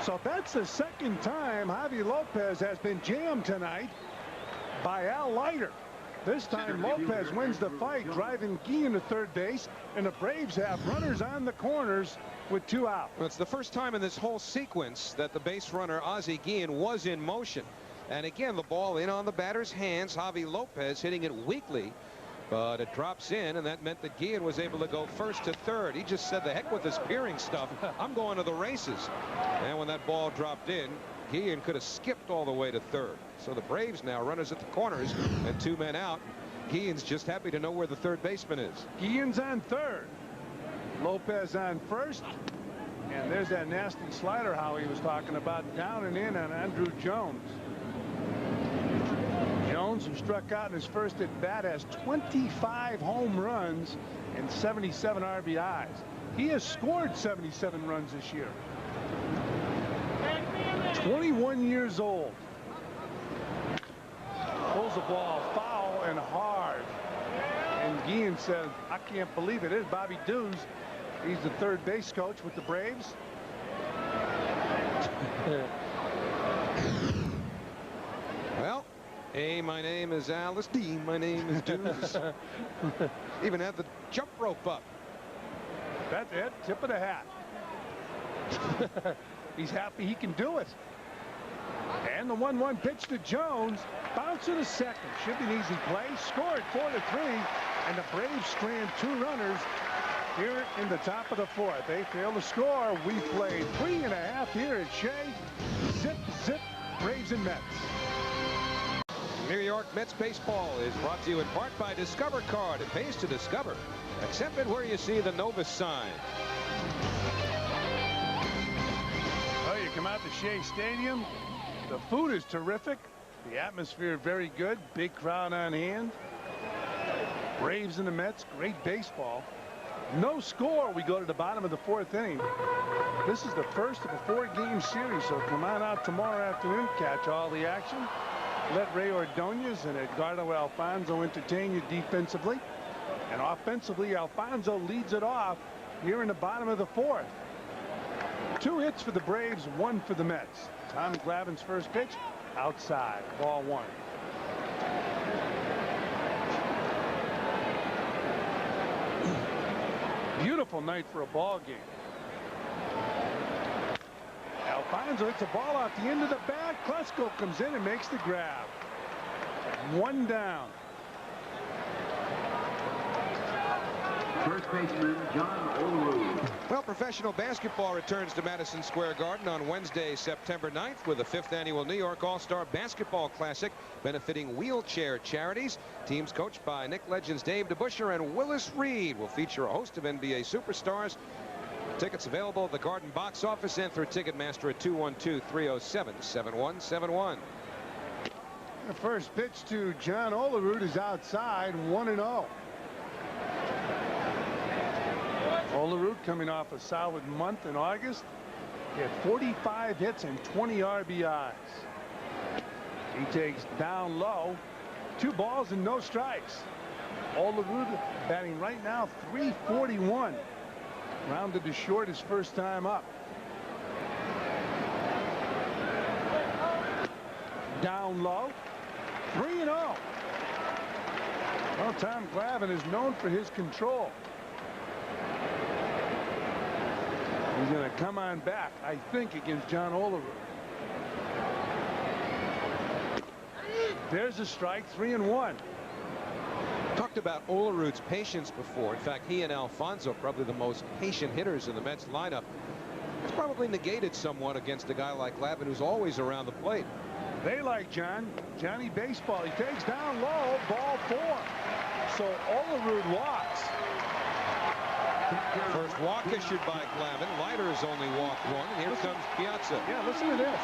So that's the second time Javi Lopez has been jammed tonight by Al Leiter. This time Lopez wins the fight, driving Guillen to third base, and the Braves have runners on the corners with 2 out. Well, it's the first time in this whole sequence that the base runner Ozzie Guillen was in motion. And again, the ball in on the batter's hands. Javi Lopez hitting it weakly, but it drops in, and that meant that Guillen was able to go first to third. He just said, the heck with this peering stuff. I'm going to the races. And when that ball dropped in, Guillen could have skipped all the way to third. So the Braves now runners at the corners and 2 men out. Guillen's just happy to know where the third baseman is. Guillen's on third. Lopez on first. And there's that nasty slider Howie was talking about, down and in on Andrew Jones. Jones, who struck out in his first at bat, has 25 home runs and 77 RBIs. He has scored 77 runs this year. 21 years old. Pulls the ball foul and hard. And Guillen says, I can't believe it. It's Bobby Dews. He's the third base coach with the Braves. Well, A, my name is Alice. D, my name is Dews. Even had the jump rope up. That's it. Tip of the hat. He's happy he can do it. And the 1-1 pitch to Jones. Bounce to the second. Should be an easy play. Scored 4-3. And the Braves strand 2 runners here in the top of the 4th. They fail to score. We played 3.5 here at Shea. Zip, zip, Braves and Mets. New York Mets baseball is brought to you in part by Discover Card. It pays to discover. Accept it where you see the Novus sign. Well, you come out to Shea Stadium. The food is terrific. The atmosphere very good. Big crowd on hand. Braves and the Mets. Great baseball. No score. We go to the bottom of the 4th inning. This is the first of a 4-game series, so come on out tomorrow afternoon. Catch all the action. Let Ray Ordonez and Edgardo Alfonzo entertain you defensively. And offensively, Alfonzo leads it off here in the bottom of the 4th. 2 hits for the Braves, 1 for the Mets. Tom Glavine's first pitch, outside, ball 1. Beautiful night for a ball game. Alfonso hits a ball off the end of the bat. Klesko comes in and makes the grab. 1 down. First baseman John Olerud. Well, professional basketball returns to Madison Square Garden on Wednesday, September 9th, with the 5th annual New York All-Star Basketball Classic benefiting wheelchair charities. Teams coached by Knick legends Dave DeBusschere and Willis Reed will feature a host of NBA superstars. Tickets available at the Garden box office and through Ticketmaster at 212-307-7171. The first pitch to John Olerud is outside, 1-0. Olerud coming off a solid month in August. He had 45 hits and 20 RBIs. He takes down low. 2 balls and no strikes. Olerud batting right now .341. Rounded to short his first time up. Down low. 3-0. Well, Tom Glavine is known for his control. He's going to come on back, I think, against John Olerud. There's a strike, 3-1. Talked about Olerud's patience before. In fact, he and Alfonzo, probably the most patient hitters in the Mets lineup. It's probably negated somewhat against a guy like Glavine, who's always around the plate. They like Johnny baseball. He takes down low, ball 4. So Olerud walks. First walk issued by Glavine. Leiter has only walked 1. And here comes Piazza. Yeah, listen to this.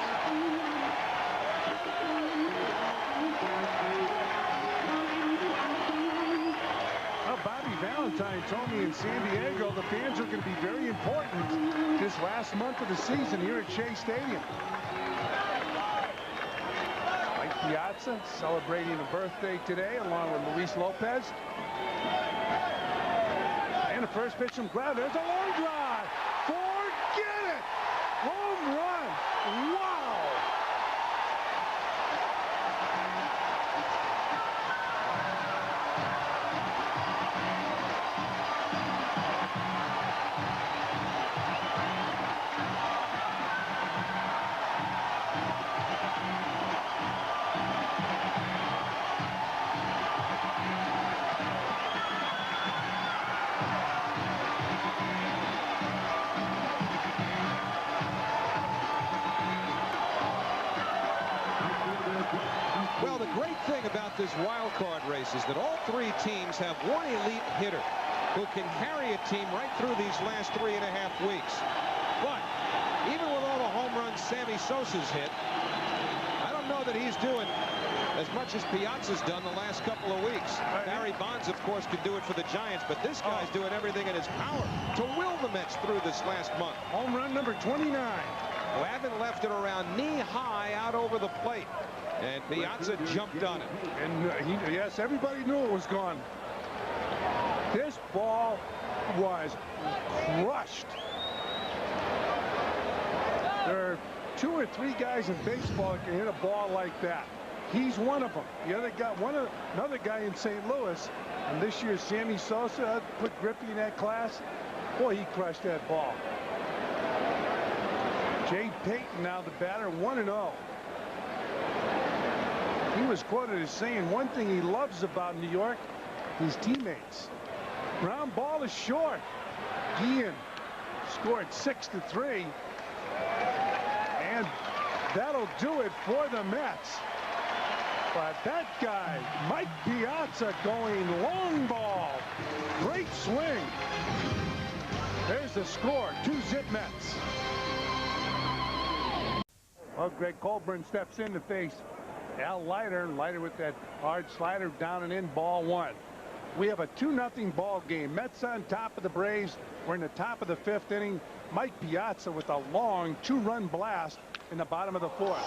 Well, Bobby Valentine told me in San Diego the fans are going to be very important this last month of the season here at Shea Stadium. Mike Piazza celebrating a birthday today along with Luis Lopez. And the first pitch from Glavine. There's a long drive. Forget it. Home run. Wow. This wild card race is that all 3 teams have one elite hitter who can carry a team right through these last 3.5 weeks. But even with all the home runs Sammy Sosa's hit, I don't know that he's doing as much as Piazza's done the last couple of weeks. Barry Bonds, of course, could do it for the Giants, but this guy's doing everything in his power to will the Mets through this last month. Home run number 29. Glavine left it around knee-high out over the plate. And Piazza jumped on it. And yes, everybody knew it was gone. This ball was crushed. There are 2 or 3 guys in baseball that can hit a ball like that. He's one of them. The other guy, another guy in St. Louis, and this year Sammy Sosa put Griffey in that class. Boy, he crushed that ball. Jay Payton now the batter, 1-0. He was quoted as saying one thing he loves about New York, his teammates. Ground ball is short. Guillen scored 6-3. And that'll do it for the Mets. But that guy, Mike Piazza, going long ball. Great swing. There's the score. 2-zip Mets. Well, Greg Colburn steps in to face Al Leiter. Leiter with that hard slider, down and in, ball 1. We have a 2-0 ball game. Mets on top of the Braves. We're in the top of the 5th inning. Mike Piazza with a long 2-run blast in the bottom of the 4th.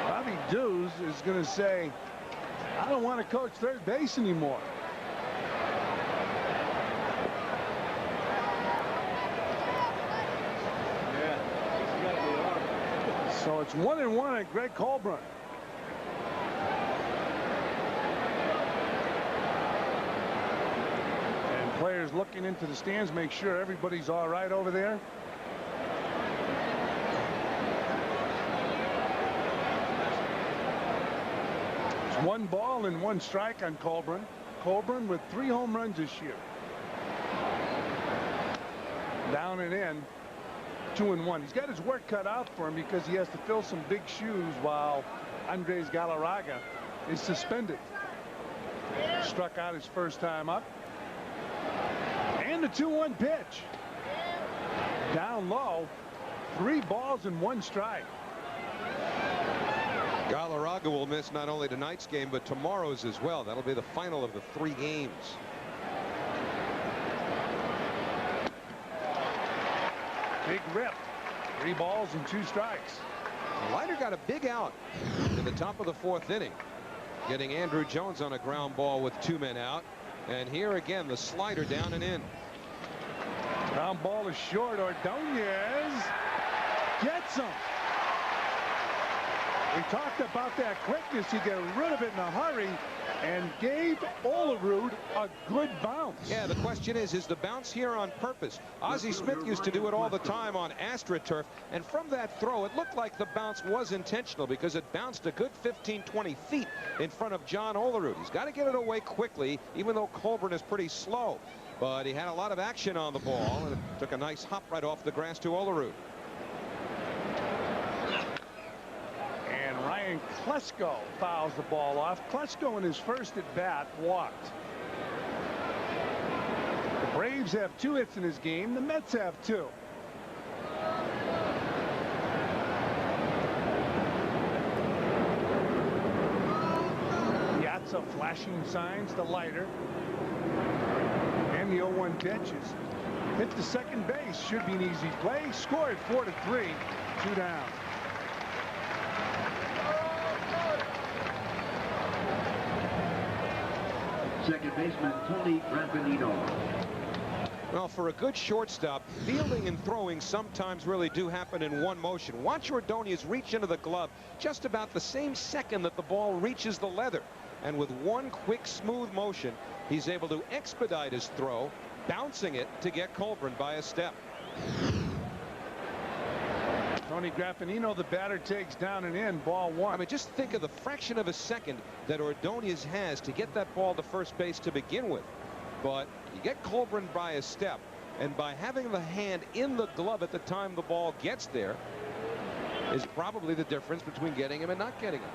Bobby Dews is going to say, I don't want to coach third base anymore. So it's 1-1 at Greg Colburn. And players looking into the stands, make sure everybody's all right over there. It's 1 ball and 1 strike on Colburn. Colburn with 3 home runs this year. Down and in. 2-1. He's got his work cut out for him because he has to fill some big shoes while Andres Galarraga is suspended. Struck out his first time up. And the 2-1 pitch. Down low. 3 balls and 1 strike. Galarraga will miss not only tonight's game but tomorrow's as well. That'll be the final of the 3 games. Big rip. 3 balls and 2 strikes. Leiter got a big out in the top of the 4th inning, getting Andrew Jones on a ground ball with 2 men out. And here again, the slider down and in. Ground ball is short. Ordonez gets him. We talked about that quickness. He got rid of it in a hurry and gave Olerud a good bounce. Yeah, the question is the bounce here on purpose? Ozzie Smith used to do it all the time on AstroTurf, and from that throw, it looked like the bounce was intentional because it bounced a good 15-20 feet in front of John Olerud. He's got to get it away quickly, even though Colburn is pretty slow. But he had a lot of action on the ball, and it took a nice hop right off the grass to Olerud. Ryan Klesko fouls the ball off. Klesko in his first at bat walked. The Braves have 2 hits in his game. The Mets have 2. Piazza flashing signs to Leiter. And the 0-1 pitch is hit to second base. Should be an easy play. Scored 4-3. 2 down. Second baseman Tony Gravine. Well, for a good shortstop, fielding and throwing sometimes really do happen in one motion. Watch Ordonez reach into the glove just about the same second that the ball reaches the leather. And with one quick, smooth motion, he's able to expedite his throw, bouncing it to get Colburn by a step. Tony Graffinino, the batter, takes down and in, ball 1. I mean, just think of the fraction of a second that Ordonez has to get that ball to first base to begin with. But you get Colburn by a step, and by having the hand in the glove at the time the ball gets there is probably the difference between getting him and not getting him.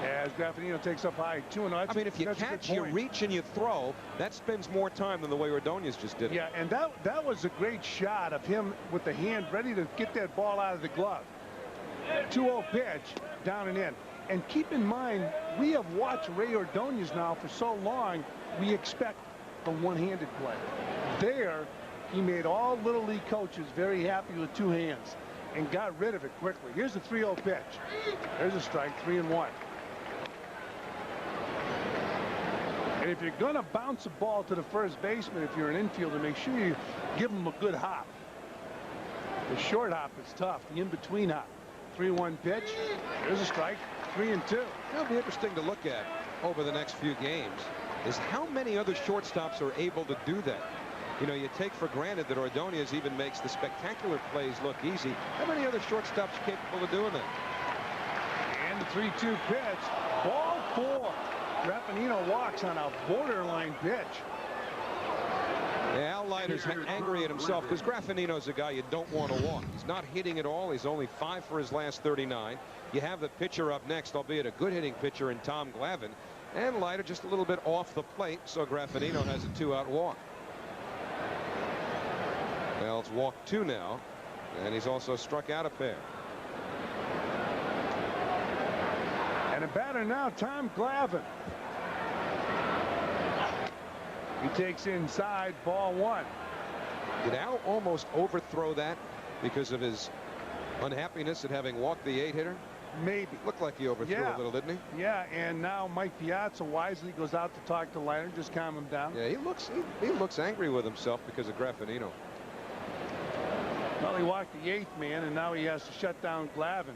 As Graffinino takes up high, 2-0. I mean, if you catch, you reach, and you throw, that spends more time than the way Ordonez just did it. Yeah, and that was a great shot of him with the hand ready to get that ball out of the glove. 2-0 pitch, down and in. And keep in mind, we have watched Ray Ordonez now for so long, we expect the one-handed play. There, he made all Little League coaches very happy with 2 hands and got rid of it quickly. Here's the 3-0 pitch. There's a strike, 3-1. And if you're going to bounce a ball to the first baseman, if you're an infielder, make sure you give him a good hop. The short hop is tough. The in-between hop. 3-1 pitch. There's a strike. 3-2. It'll be interesting to look at over the next few games is how many other shortstops are able to do that. You know, you take for granted that Ordonez even makes the spectacular plays look easy. How many other shortstops are capable of doing that? And the 3-2 pitch. Ball 4. Graffinino walks on a borderline pitch. Yeah, Al Leiter's angry at himself because Graffinino's a guy you don't want to walk. He's not hitting at all. He's only 5 for his last 39. you have the pitcher up next, albeit a good hitting pitcher in Tom Glavine, and Leiter just a little bit off the plate, so Glavine has a 2-out walk. Well, it's walk 2 now, and he's also struck out a pair. And a batter now, Tom Glavine. He takes inside, ball 1. Did Al almost overthrow that because of his unhappiness at having walked the 8-hitter? Maybe. Looked like he overthrew a little, didn't he? Yeah, and now Mike Piazza wisely goes out to talk to Leiter, just calm him down. Yeah, he looks angry with himself because of Glavine. Well, he walked the 8th man, and now he has to shut down Glavine.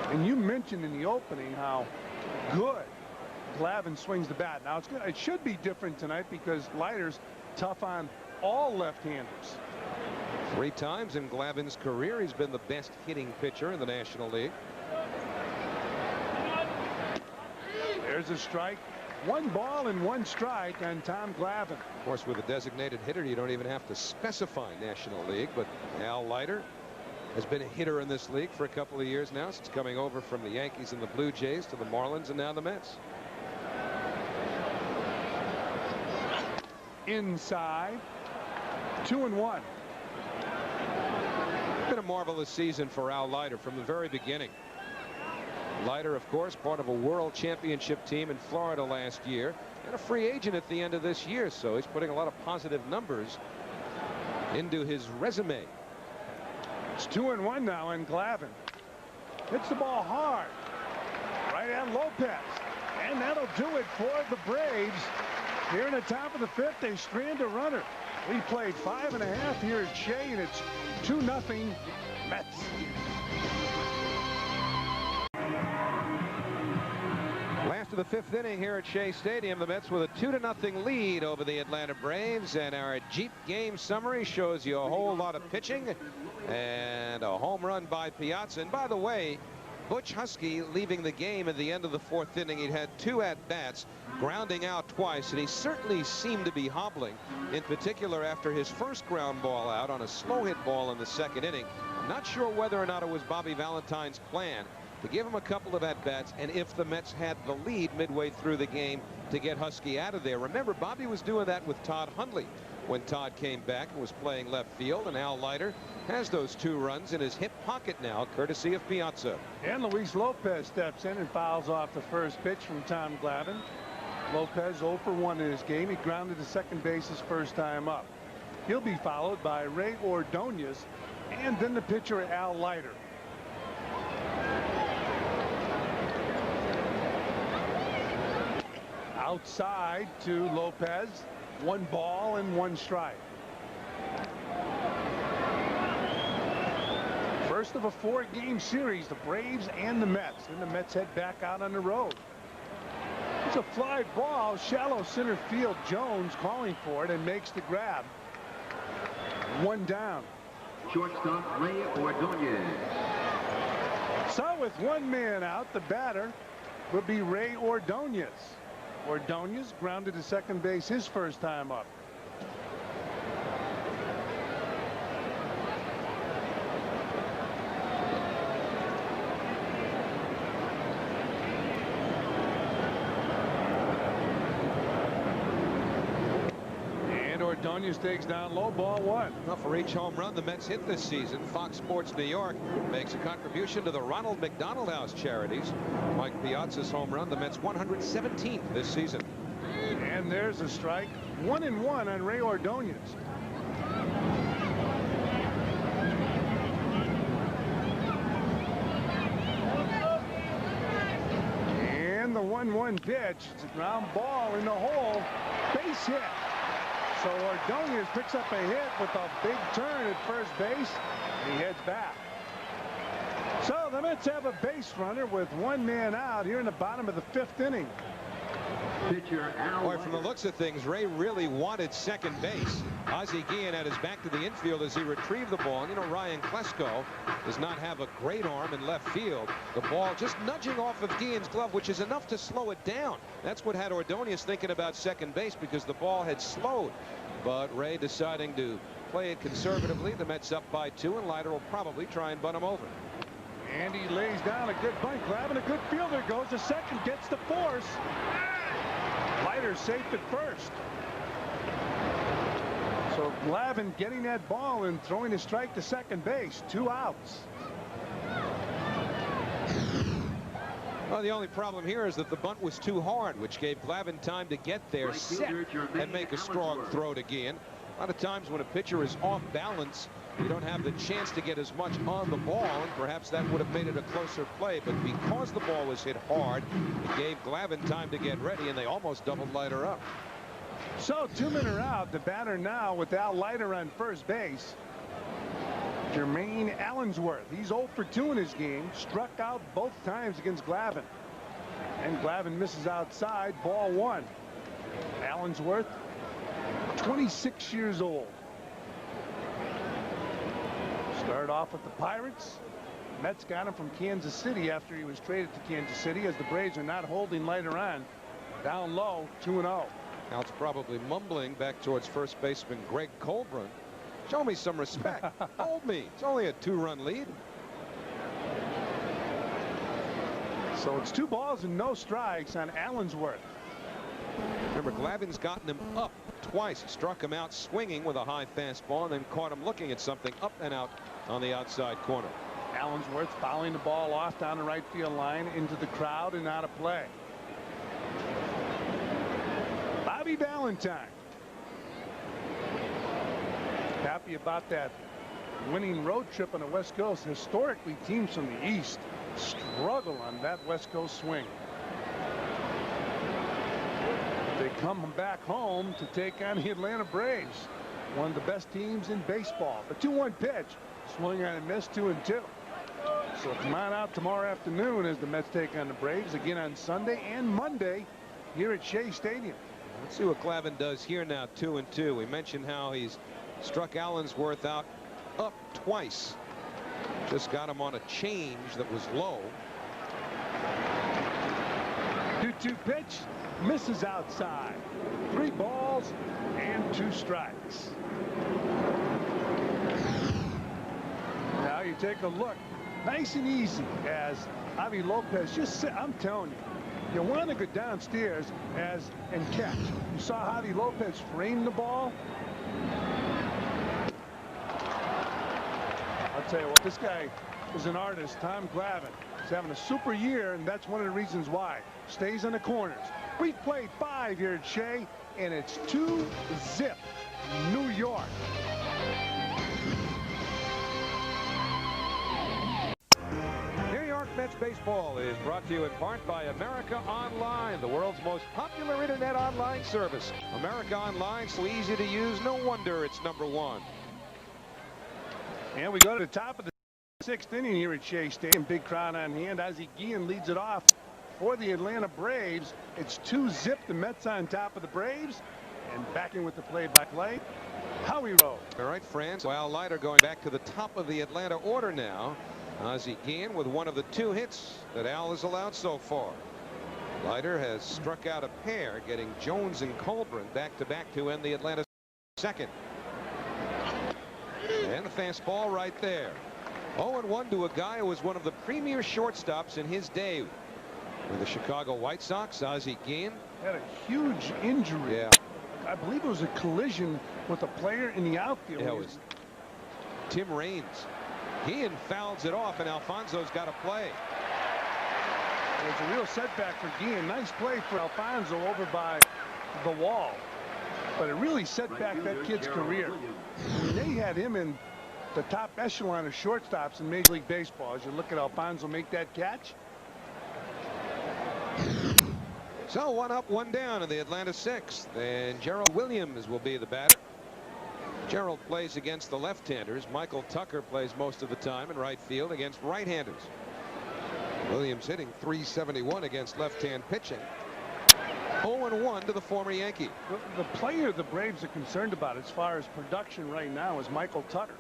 And you mentioned in the opening how good Glavine swings the bat. Now it should be different tonight because Leiter's tough on all left-handers. 3 times in Glavine's career he's been the best hitting pitcher in the National League. There's a strike. 1 ball and 1 strike on Tom Glavine. Of course, with a designated hitter, you don't even have to specify National League, but Al Leiter has been a hitter in this league for a couple of years now, since coming over from the Yankees and the Blue Jays to the Marlins and now the Mets. Inside, 2-1. It's been a marvelous season for Al Leiter from the very beginning. Leiter, of course, part of a world championship team in Florida last year and a free agent at the end of this year, so he's putting a lot of positive numbers into his resume. It's 2-1 now, and Glavine hits the ball hard right at Lopez, and that'll do it for the Braves. Here in the top of the 5th, they strand a runner. We played 5.5 here at Shea, and it's 2-0 Mets. Last of the 5th inning here at Shea Stadium, the Mets with a 2-0 lead over the Atlanta Braves, and our Jeep game summary shows you a whole lot of pitching and a home run by Piazza. And by the way, Butch Husky leaving the game at the end of the 4th inning. He'd had 2 at-bats, grounding out twice, and he certainly seemed to be hobbling, in particular after his first ground ball out on a slow hit ball in the 2nd inning. I'm not sure whether or not it was Bobby Valentine's plan to give him a couple of at-bats, and if the Mets had the lead midway through the game, to get Husky out of there. Remember, Bobby was doing that with Todd Hundley when Todd came back and was playing left field, and Al Leiter has those 2 runs in his hip pocket now, courtesy of Piazza. And Luis Lopez steps in and fouls off the first pitch from Tom Glavine. Lopez 0 for 1 in his game. He grounded to second base his first time up. He'll be followed by Ray Ordonez and then the pitcher Al Leiter. Outside to Lopez. 1 ball and 1 strike. First of a 4-game series, the Braves and the Mets. Then the Mets head back out on the road. It's a fly ball, shallow center field. Jones calling for it and makes the grab. 1 down. Shortstop Ray Ordonez. So with 1 man out, the batter will be Ray Ordonez. Ordonez grounded to second base his first time up. Ordonez takes down low, ball 1. Well, for each home run the Mets hit this season, Fox Sports New York makes a contribution to the Ronald McDonald House charities. Mike Piazza's home run, the Mets 117th this season. And there's a strike. 1-1 on Ray Ordonez. And the 1-1 pitch. It's a ground ball in the hole. Base hit. So Ordonez picks up a hit with a big turn at first base. He heads back. So the Mets have a base runner with 1 man out here in the bottom of the 5th inning. Pitcher Al Boy, from the looks of things, Ray really wanted second base. Ozzie Guillen had his back to the infield as he retrieved the ball. And, you know, Ryan Klesko does not have a great arm in left field. The ball just nudging off of Guillen's glove, which is enough to slow it down. That's what had Ordonez thinking about second base, because the ball had slowed. But Ray deciding to play it conservatively. The Mets up by 2, and Leiter will probably try and bunt him over. And he lays down a good bunt. Glavine, a good fielder, goes to second, gets the force. Leiter safe at first. So Glavine getting that ball and throwing a strike to second base. 2 outs. Well, the only problem here is that the bunt was too hard, which gave Glavine time to get there, set, and make a strong throw to Guillen. A lot of times when a pitcher is off balance, you don't have the chance to get as much on the ball, and perhaps that would have made it a closer play. But because the ball was hit hard, it gave Glavine time to get ready, and they almost doubled Leiter up. So 2 men are out. The batter now without Leiter on first base. Jermaine Allensworth. He's 0 for 2 in his game. Struck out both times against Glavine. And Glavine misses outside. Ball 1. Allensworth, 26 years old. Started off with the Pirates. Mets got him from Kansas City after he was traded to Kansas City, as the Braves are not holding Leiter on. Down low, 2-0. Now it's probably mumbling back towards first baseman Greg Colburn. Show me some respect. Hold me. It's only a 2-run lead. So it's 2 balls and no strikes on Allensworth. Remember, Glavine's gotten him up twice. He struck him out swinging with a high fastball and then caught him looking at something up and out on the outside corner. Allensworth fouling the ball off down the right field line into the crowd and out of play. Bobby Valentine. Happy about that winning road trip on the West Coast. Historically, teams from the East struggle on that West Coast swing. They come back home to take on the Atlanta Braves, one of the best teams in baseball. The 2-1 pitch, swing on and miss, 2-2. So come on out tomorrow afternoon as the Mets take on the Braves again on Sunday and Monday here at Shea Stadium. Let's see what Glavine does here now. 2-2. We mentioned how he's struck Allensworth out up twice. Just got him on a change that was low. 2-2 pitch, misses outside. 3 balls and 2 strikes. Now you take a look, nice and easy, as Javi Lopez just sit. I'm telling you, you want to go downstairs and catch. You saw Javi Lopez frame the ball. I'll tell you what, this guy is an artist. Tom Glavine. He's having a super year, and that's one of the reasons why. Stays on the corners. We've played 5 here at Shea, and it's 2-0 New York. New York Mets baseball is brought to you in part by America Online, the world's most popular internet online service. America Online, so easy to use, no wonder it's #1. And we go to the top of the 6th inning here at Shea Stadium. Big crowd on hand. Ozzie Guillen leads it off for the Atlanta Braves. It's 2-0. The Mets on top of the Braves. And backing with the play-by-play, Howie Rowe. All right, France. While Leiter going back to the top of the Atlanta order now. Ozzie Guillen with one of the 2 hits that Al has allowed so far. Leiter has struck out a pair, getting Jones and Colburn back-to-back to end the Atlanta second. And the fastball right there. 0-1 to a guy who was one of the premier shortstops in his day with the Chicago White Sox. Ozzie Guillen had a huge injury. Yeah. I believe it was a collision with a player in the outfield. Yeah, it was Tim Raines. Guillen fouls it off, and Alfonso's got to play. It was a real setback for Guillen. Nice play for Alfonso over by the wall. But it really set back that kid's career. They had him in the top echelon of shortstops in Major League Baseball. As you look at Alfonso make that catch. So 1 up, 1 down in the Atlanta 6th. And Gerald Williams will be the batter. Gerald plays against the left-handers. Michael Tucker plays most of the time in right field against right-handers. Williams hitting .371 against left-hand pitching. 0-1 to the former Yankee. The player the Braves are concerned about as far as production right now is Michael Tucker.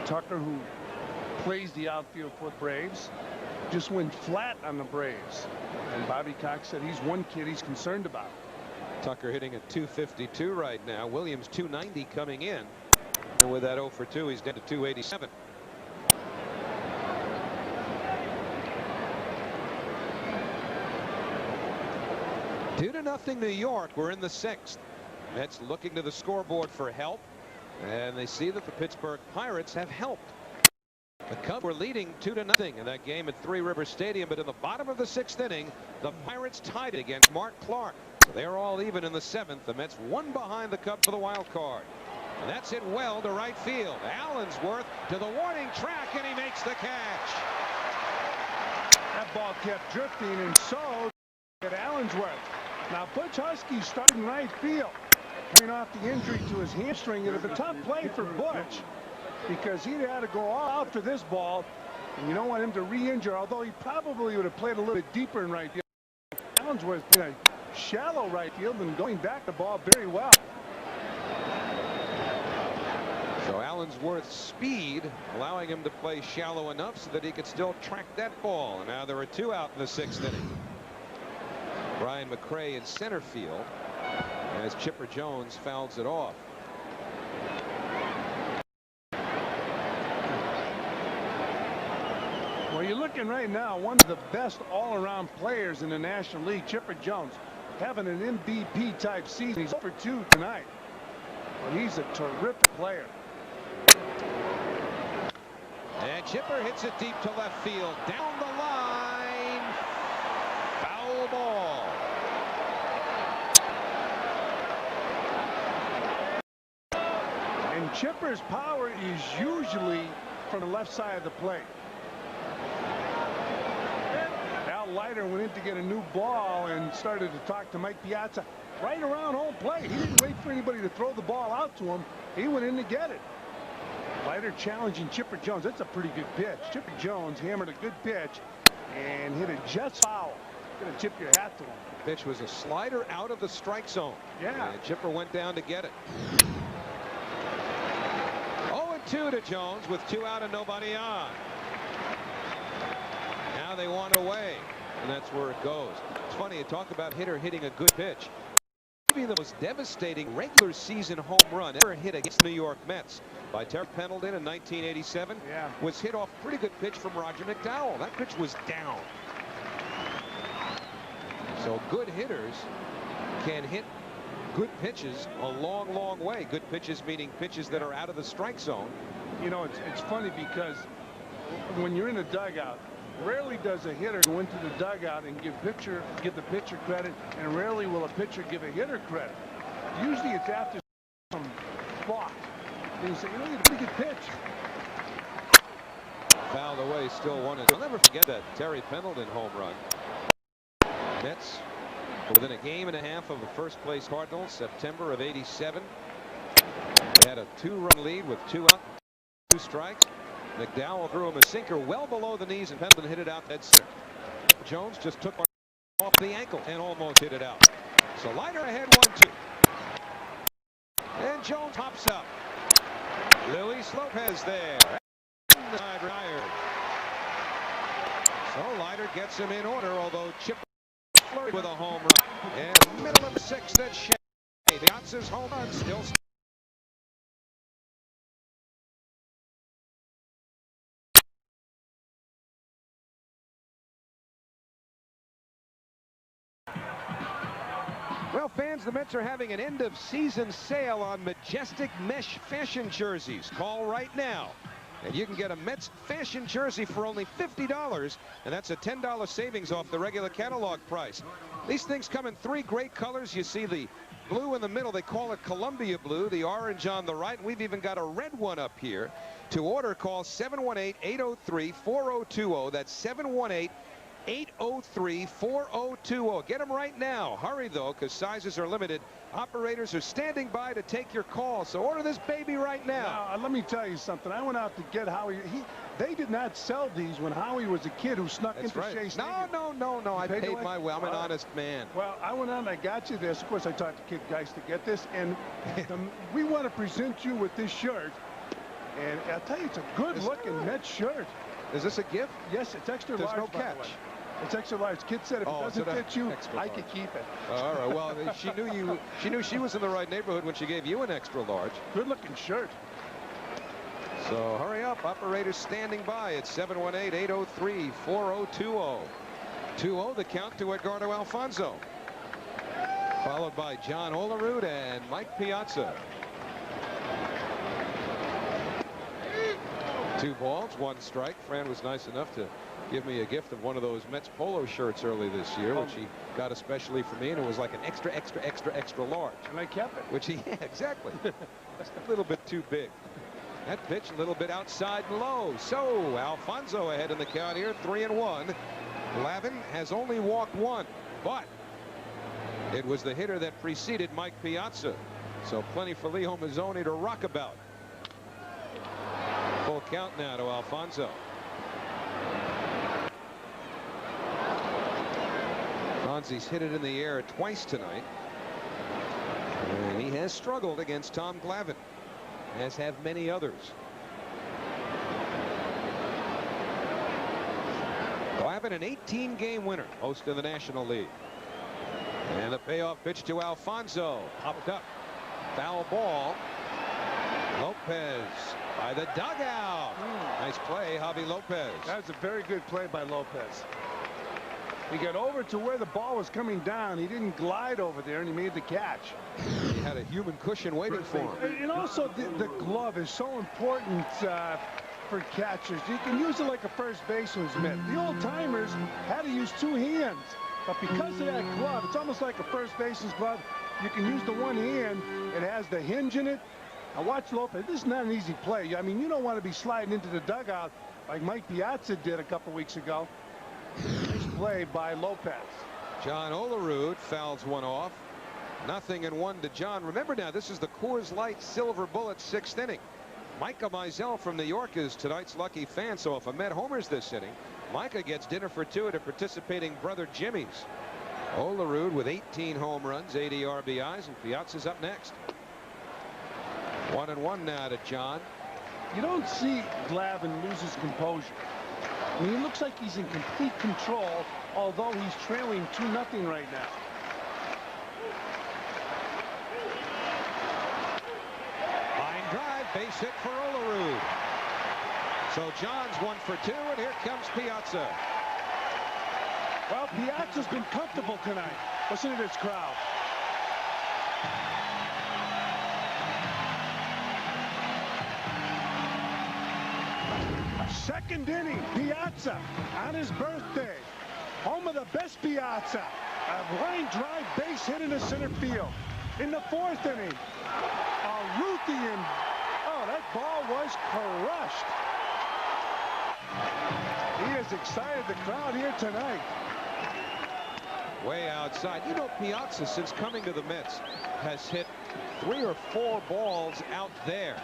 Tucker, who plays the outfield for the Braves, just went flat on the Braves. And Bobby Cox said he's one kid he's concerned about. Tucker hitting at .252 right now. Williams .290 coming in. And with that 0 for 2, he's down to 287. Two to nothing New York. We're in the 6th. Mets looking to the scoreboard for help. And they see that the Pittsburgh Pirates have helped. The Cubs were leading 2 to nothing in that game at Three River Stadium, but in the bottom of the 6th inning, the Pirates tied it against Mark Clark. So they're all even in the 7th. The Mets one behind the Cubs for the wild card. And that's hit well to right field. Allensworth to the warning track, and he makes the catch. That ball kept drifting, and so did Allensworth. Now Butch Husky started in right field, coming off the injury to his hamstring. It would have been a tough play for Butch, because he'd had to go all out for this ball, and you don't want him to re-injure, although he probably would have played a little bit deeper in right field. Allensworth in a shallow right field and going back the ball very well. So Allensworth's speed allowing him to play shallow enough so that he could still track that ball. And now there are 2 out in the 6th inning. Brian McRae in center field as Chipper Jones fouls it off. Well, you're looking right now, one of the best all-around players in the National League, Chipper Jones, having an MVP type season. He's over 2 tonight. Well, he's a terrific player. And Chipper hits it deep to left field, down the line, foul ball. And Chipper's power is usually from the left side of the plate. Leiter went in to get a new ball and started to talk to Mike Piazza right around home plate. He didn't wait for anybody to throw the ball out to him. He went in to get it. Leiter challenging Chipper Jones. That's a pretty good pitch. Chipper Jones hammered a good pitch and hit it just foul. Gonna tip your hat to him. The pitch was a slider out of the strike zone. Yeah. And Chipper went down to get it. 0-2 to Jones with 2 out and nobody on. Now they want it away. And that's where it goes. It's funny, you talk about hitter hitting a good pitch. Maybe the most devastating regular season home run ever hit against New York Mets by Terry Pendleton in 1987 was hit off a pretty good pitch from Roger McDowell. That pitch was down. So good hitters can hit good pitches a long, long way. Good pitches meaning pitches that are out of the strike zone. You know, it's funny because when you're in a dugout, rarely does a hitter go into the dugout and give the pitcher credit, and rarely will a pitcher give a hitter credit. Usually it's after some block. And you say, you know, you had a pretty good pitch. Fouled away, still 1-2. I'll never forget that Terry Pendleton home run. Mets within a game and a half of the first place Cardinals, September of '87. They had a 2-run lead with 2 out, 2 strikes. McDowell threw him a sinker well below the knees, and Pendleton hit it out dead center. Jones just took one off the ankle and almost hit it out. So Leiter ahead 1-2. And Jones hops up. Luis Lopez there. Side retired. So Leiter gets him in order, although Chipper flirted with a home run. And middle of the 6th, that's Shea. Piazza's home run still. Well, fans, the Mets are having an end-of-season sale on Majestic Mesh Fashion jerseys. Call right now, and you can get a Mets fashion jersey for only $50, and that's a $10 savings off the regular catalog price. These things come in 3 great colors. You see the blue in the middle. They call it Columbia blue, the orange on the right. We've even got a red one up here. To order, call 718-803-4020. That's 718-803-4020. Get them right now. Hurry, though, because sizes are limited. Operators are standing by to take your call, so order this baby right now. Now, let me tell you something. I went out to get Howie. They did not sell these when Howie was a kid who snuck into Shea Stadium. No. I paid my way. I'm an honest man. Well, I went out and I got you this. Of course, I talked to Kid Geist to get this, and we want to present you with this shirt. And I'll tell you, it's a good-looking Mets shirt. Is this a gift? Yes, it's extra large. There's no catch. It's extra large. Kid said if it doesn't fit you, I could keep it. All right. Well, she knew she was in the right neighborhood when she gave you an extra large. Good looking shirt. So hurry up, operators standing by at 718-803-4020. 2-0 the count to Edgardo Alfonzo. Followed by John Olerud and Mike Piazza. 2 balls, 1 strike. Fran was nice enough to give me a gift of one of those Mets polo shirts early this year, which he got especially for me, and it was like an extra large. And I kept it. Which he, yeah, exactly. Just a little bit too big. That pitch a little bit outside and low. So Alfonzo ahead in the count here, 3-1. Glavine has only walked 1, but it was the hitter that preceded Mike Piazza. So plenty for Leo Mazzoni to rock about. Full count now to Alfonzo. Fonzie's hit it in the air twice tonight. And he has struggled against Tom Glavine, as have many others. Glavine, an 18-game winner, host of the National League. And the payoff pitch to Alfonzo. Popped up. Foul ball. Lopez by the dugout. Nice play, Javi Lopez. That's a very good play by Lopez. He got over to where the ball was coming down. He didn't glide over there, and he made the catch. He had a human cushion waiting for him. And also, the glove is so important for catchers. You can use it like a first baseman's mitt. The old-timers had to use 2 hands. But because of that glove, it's almost like a first baseman's glove. You can use the one hand. It has the hinge in it. Now watch Lopez. This is not an easy play. I mean, you don't want to be sliding into the dugout like Mike Piazza did a couple weeks ago. Nice play by Lopez. John Olerud fouls one off. 0-1 to John. Remember now, this is the Coors Light Silver Bullet 6th inning. Micah Mizell from New York is tonight's lucky fan. So if a Met homers this inning, Micah gets dinner for 2 at a participating brother Jimmy's. Olerud with 18 home runs, 80 RBIs, and Piazza's up next. 1-1 now to John. You don't see Glavine lose his composure. I mean, he looks like he's in complete control, although he's trailing 2-0 right now. Line drive, base hit for Olerud. So John's 1 for 2, and here comes Piazza. Well, Piazza's been comfortable tonight. Listen to this crowd. Second inning, Piazza on his birthday. Home of the best Piazza. A line drive base hit in the center field. In the 4th inning, a Ruthian. Oh, that ball was crushed. He has excited the crowd here tonight. Way outside. You know, Piazza, since coming to the Mets, has hit 3 or 4 balls out there.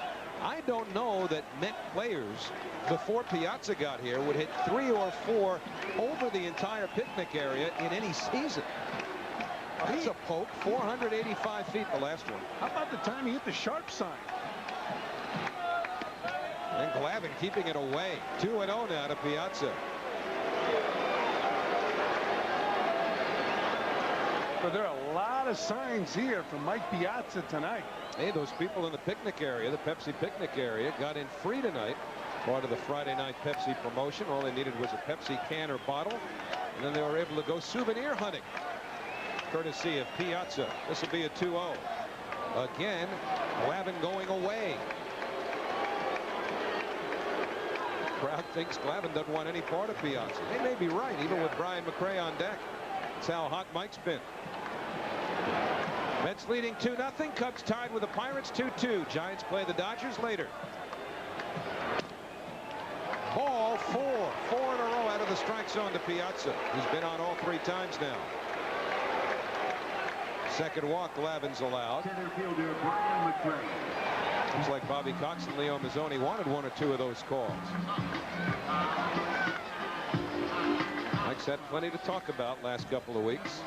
I don't know that Met players before Piazza got here would hit 3 or 4 over the entire picnic area in any season. That's a poke. 485 feet the last one. How about the time he hit the sharp sign? And Glavine keeping it away. 2-0 now to Piazza. But there are a lot of signs here from Mike Piazza tonight. Hey, those people in the picnic area, the Pepsi picnic area, got in free tonight. Part of the Friday night Pepsi promotion. All they needed was a Pepsi can or bottle, and then they were able to go souvenir hunting, courtesy of Piazza. This will be a 2-0. Again, Glavine going away. Crowd thinks Glavine doesn't want any part of Piazza. They may be right, even with Brian McRae on deck. That's how hot Mike's been. Mets leading 2-0. Cubs tied with the Pirates 2-2. Giants play the Dodgers later. Ball 4 in a row out of the strike zone to Piazza. He's been on all 3 times now. Second walk, Glavine's allowed. Center fielder Brian McRae. Seems like Bobby Cox and Leo Mazzoni wanted 1 or 2 of those calls. Mike's had plenty to talk about last couple of weeks.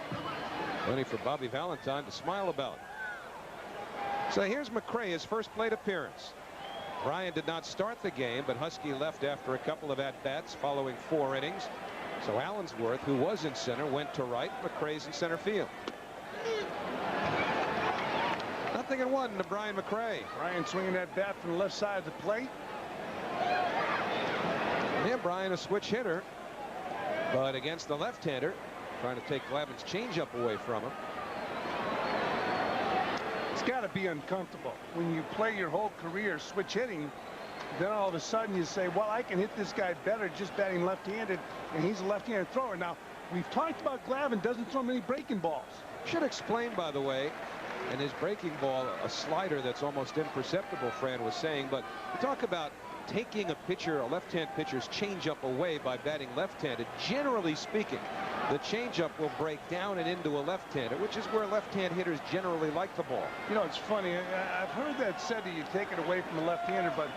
Plenty for Bobby Valentine to smile about. So here's McRae, his first plate appearance. Brian did not start the game, but Husky left after a couple of at-bats following 4 innings. So Allensworth, who was in center, went to right. McRae's in center field. 0-1 to Brian McRae. Brian swinging that bat from the left side of the plate. And Brian, a switch hitter, but against the left-hander, trying to take Glavine's changeup away from him. It's got to be uncomfortable when you play your whole career switch hitting. Then all of a sudden you say, well, I can hit this guy better just batting left-handed, and he's a left-handed thrower. Now, we've talked about Glavine doesn't throw many breaking balls. Should explain, by the way, and his breaking ball, a slider that's almost imperceptible, Fran was saying, but you talk about taking a left-hand pitcher's changeup away by batting left-handed. Generally speaking, the changeup will break down and into a left-hander, which is where left-hand hitters generally like the ball. You know, it's funny. I've heard that said that you take it away from the left-hander, but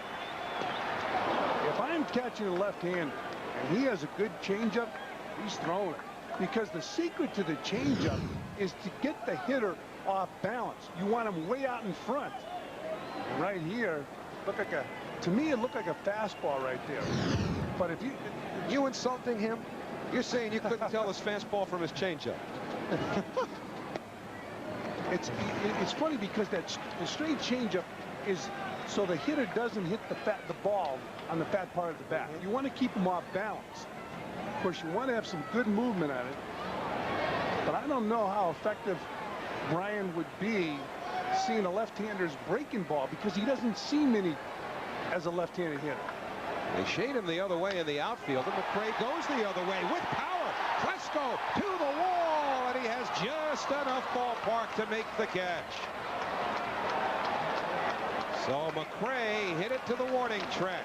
if I'm catching a left-hander and he has a good changeup, he's throwing it. Because the secret to the changeup is to get the hitter off balance. You want him way out in front. And right here, to me, it looked like a fastball right there. But if you insulting him, you're saying you couldn't tell his fastball from his changeup. It's funny because the straight changeup is so the hitter doesn't hit the ball on the fat part of the bat. You want to keep him off balance. Of course, you want to have some good movement on it. But I don't know how effective Brian would be seeing a left-hander's breaking ball because he doesn't see many as a left-handed hitter. They shade him the other way in the outfield, and McRae goes the other way with power. Klesko to the wall, and he has just enough ballpark to make the catch. So McRae hit it to the warning track.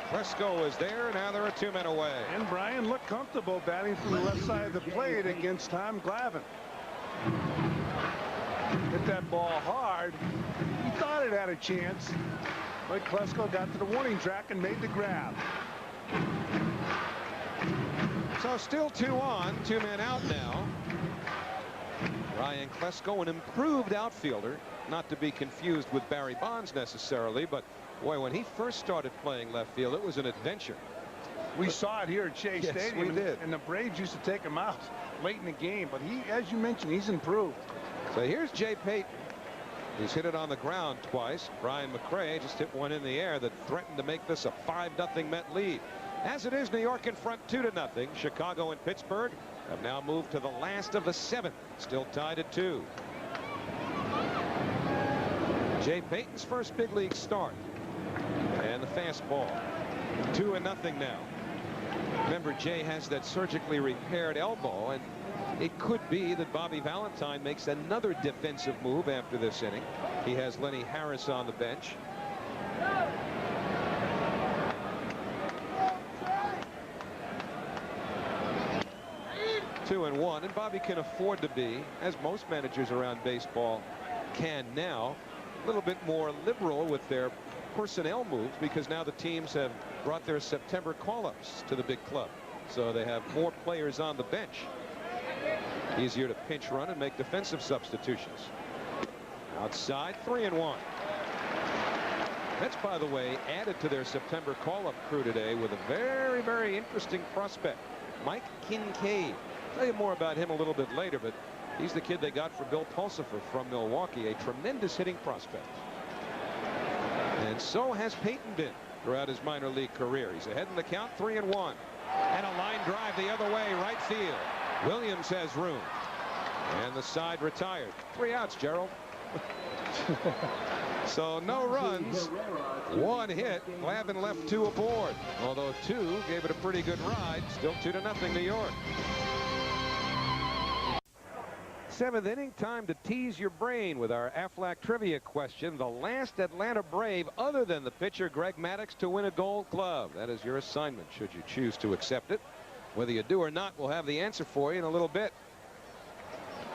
Klesko is there. Now there are 2 men away. And Brian looked comfortable batting from the left side of the plate against Tom Glavine. Hit that ball hard. He thought it had a chance, but Klesko got to the warning track and made the grab. So still 2 on, 2 men out now. Ryan Klesko, an improved outfielder, not to be confused with Barry Bonds necessarily, but boy, when he first started playing left field, it was an adventure. We saw it here at Shea Stadium, we did. And the Braves used to take him out late in the game, but he, as you mentioned, he's improved. So here's Jay Payton. He's hit it on the ground twice. Brian McRae just hit one in the air that threatened to make this a 5-0 Met lead. As it is, New York in front 2-0. Chicago and Pittsburgh have now moved to the last of the 7th, still tied at 2. Jay Payton's first big league start. And the fastball. 2-0 now. Remember, Jay has that surgically repaired elbow, and it could be that Bobby Valentine makes another defensive move after this inning. He has Lenny Harris on the bench. Two and one, and Bobby can afford to be, as most managers around baseball can now, a little bit more liberal with their personnel moves, because now the teams have brought their September call-ups to the big club, so they have more players on the bench. Easier to pinch run and make defensive substitutions. Outside, 3-1. Mets, by the way, added to their September call-up crew today with a very, very interesting prospect, Mike Kincaid. I'll tell you more about him a little bit later, but he's the kid they got for Bill Pulsifer from Milwaukee, a tremendous hitting prospect. And so has Payton been throughout his minor league career. He's ahead in the count, 3-1. And a line drive the other way, right field. Williams has room. And the side retired. 3 outs, Gerald. So no runs, 1 hit. Glavine left 2 aboard. Although 2 gave it a pretty good ride. Still 2-0 New York. 7th inning, time to tease your brain with our Aflac trivia question. The last Atlanta Brave other than the pitcher Greg Maddux to win a Gold Glove. That is your assignment should you choose to accept it. Whether you do or not, we'll have the answer for you in a little bit.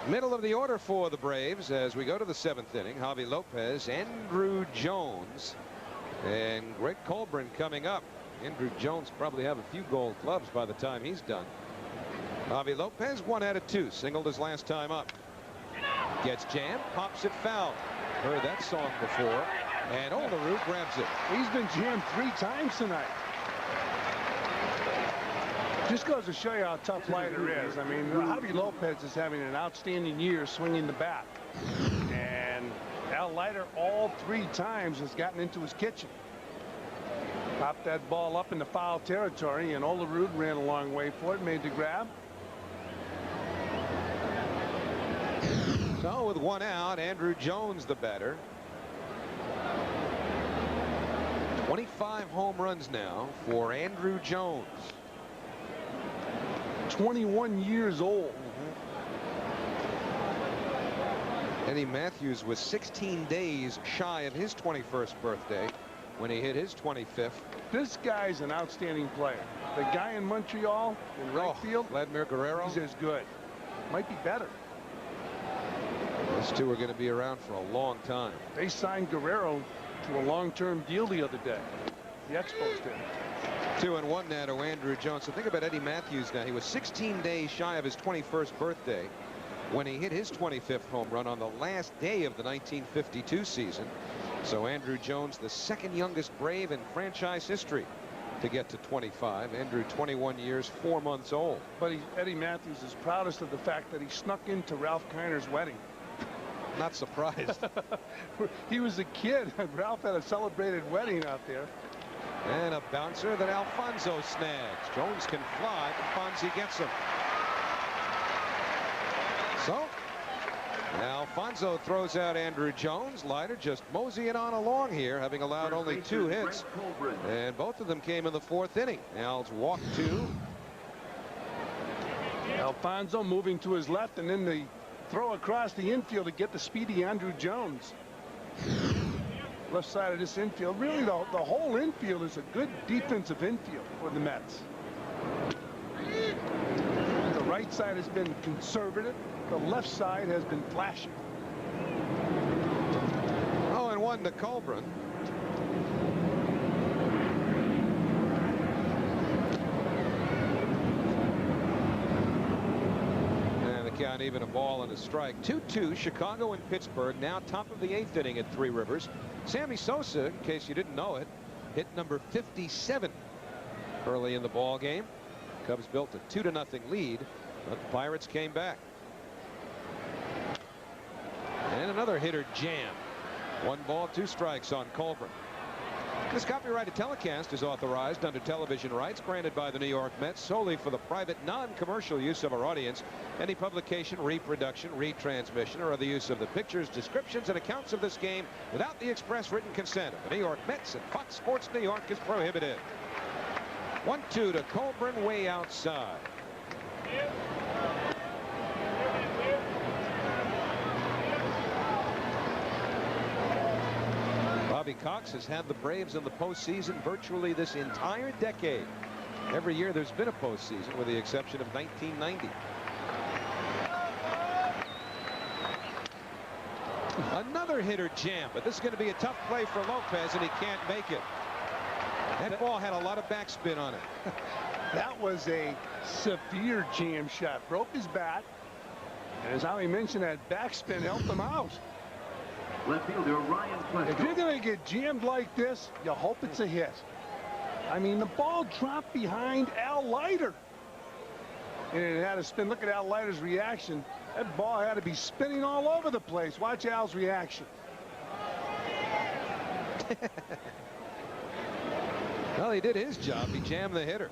Middle of the order for the Braves as we go to the 7th inning. Javi Lopez, Andrew Jones, and Greg Colburn coming up. Andrew Jones probably have a few Gold Gloves by the time he's done. Javi Lopez 1 out of 2, singled his last time up. Gets jammed, pops it foul. Heard that song before. And Olerud grabs it. He's been jammed 3 times tonight. Just goes to show you how tough Leiter is. I mean, Javi Lopez is having an outstanding year swinging the bat. And Al Leiter all 3 times has gotten into his kitchen. Popped that ball up into foul territory, and Olerud ran a long way for it, made the grab. So with one out, Andrew Jones the batter. 25 home runs now for Andrew Jones. 21 years old. Eddie Matthews was 16 days shy of his 21st birthday when he hit his 25th. This guy's an outstanding player. The guy in Montreal in right field, Vladimir Guerrero, he's as good. Might be better. These two are going to be around for a long time. They signed Guerrero to a long-term deal the other day. The Expos did. 2-1 now to Andrew Jones. So think about Eddie Matthews now. He was 16 days shy of his 21st birthday when he hit his 25th home run on the last day of the 1952 season. So Andrew Jones, the second youngest Brave in franchise history to get to 25. Andrew, 21 years, 4 months old. But Eddie Matthews is proudest of the fact that he snuck into Ralph Kiner's wedding. Not surprised. He was a kid. Ralph had a celebrated wedding out there. And a bouncer that Alfonso snags. Jones can fly, but Fonzie gets him. So Alfonso throws out Andrew Jones. Leiter just moseying on along here, having allowed only 2 hits. And both of them came in the 4th inning. Al's walked 2. Alfonso moving to his left, and then the throw across the infield to get the speedy Andrew Jones. Left side of this infield. Really, the whole infield is a good defensive infield for the Mets. The right side has been conservative. The left side has been flashy. 0-1 to Colburn. And the count even, a ball and a strike. 2-2 Chicago and Pittsburgh, now top of the 8th inning at Three Rivers. Sammy Sosa, in case you didn't know it, hit number 57 early in the ball game. Cubs built a 2-0 lead, but the Pirates came back. And another hitter jam. 1 ball, 2 strikes on Colburn. This copyrighted telecast is authorized under television rights granted by the New York Mets solely for the private non-commercial use of our audience. Any publication, reproduction, retransmission, or other use of the pictures, descriptions, and accounts of this game without the express written consent of the New York Mets and Fox Sports New York is prohibited. 1-2 to Colburn, way outside. Bobby Cox has had the Braves in the postseason virtually this entire decade. Every year there's been a postseason with the exception of 1990. Another hitter jam, but this is going to be a tough play for Lopez, and he can't make it. That ball had a lot of backspin on it. That was a severe jam shot. Broke his bat. And as Howie mentioned, that backspin helped him out. Left fielder Ryan Klesko. If you're going to get jammed like this, you hope it's a hit. I mean, the ball dropped behind Al Leiter. And it had a spin. Look at Al Leiter's reaction. That ball had to be spinning all over the place. Watch Al's reaction. Well, he did his job. He jammed the hitter.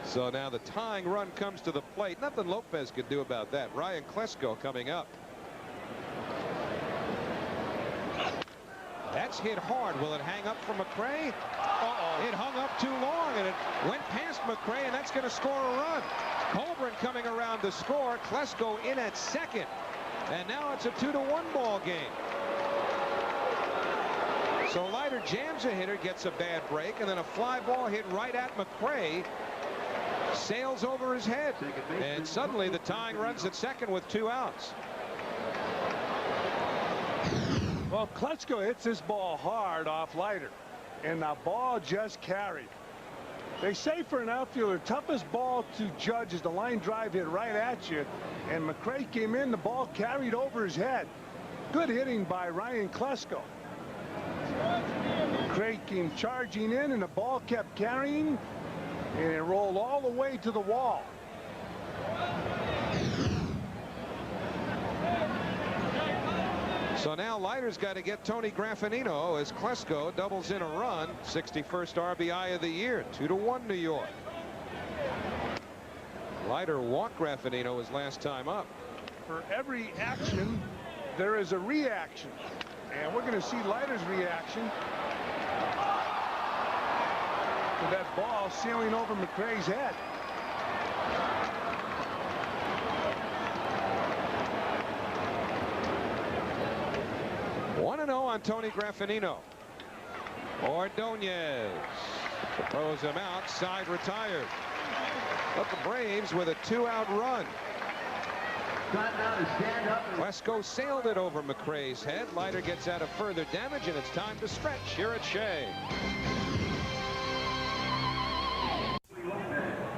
So now the tying run comes to the plate. Nothing Lopez could do about that. Ryan Klesko coming up. That's hit hard. Will it hang up for McRae? It hung up too long, and it went past McRae, and that's going to score a run. Colburn coming around to score. Klesko in at second. And now it's a 2-1 ball game. So Leiter jams a hitter, gets a bad break, and then a fly ball hit right at McRae sails over his head. And suddenly the tying runs at second with 2 outs. Well, Klesko hits this ball hard off Leiter, and the ball just carried. They say for an outfielder, toughest ball to judge is the line drive hit right at you, and McRae came in, the ball carried over his head. Good hitting by Ryan Klesko. McRae came charging in, and the ball kept carrying, and it rolled all the way to the wall. So now Leiter's got to get Tony Graffinino as Klesko doubles in a run. 61st RBI of the year. 2-1 New York. Leiter walked Graffinino his last time up. For every action, there is a reaction. And we're going to see Leiter's reaction to that ball sailing over McRae's head. On Tony Graffinino. Ordonez throws him out. Side retired. But the Braves with a 2-out run. Klesko sailed it over McRae's head. Leiter gets out of further damage, and it's time to stretch here at Shea.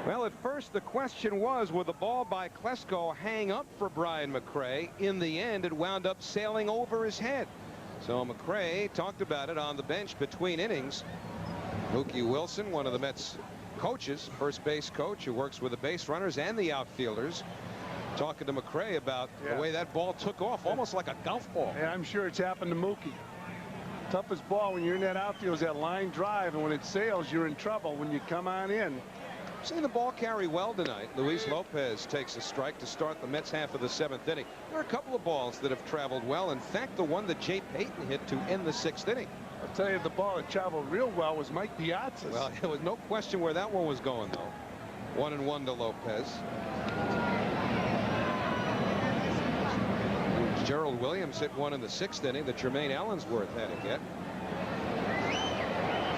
Well, at first the question was, will the ball by Klesko hang up for Brian McRae? In the end, it wound up sailing over his head. So McRae talked about it on the bench between innings. Mookie Wilson, one of the Mets coaches, first base coach who works with the base runners and the outfielders, talking to McRae about the way that ball took off, almost like a golf ball. Yeah, I'm sure it's happened to Mookie. Toughest ball when you're in that outfield is that line drive, and when it sails, you're in trouble when you come on in. Seen the ball carry well tonight. Luis Lopez takes a strike to start the Mets half of the 7th inning. There are a couple of balls that have traveled well. In fact, the one that Jay Payton hit to end the 6th inning. I'll tell you, the ball that traveled real well was Mike Piazza's. Well, there was no question where that one was going, though. 1-1 to Lopez. Gerald Williams hit one in the 6th inning that Jermaine Allensworth had to get.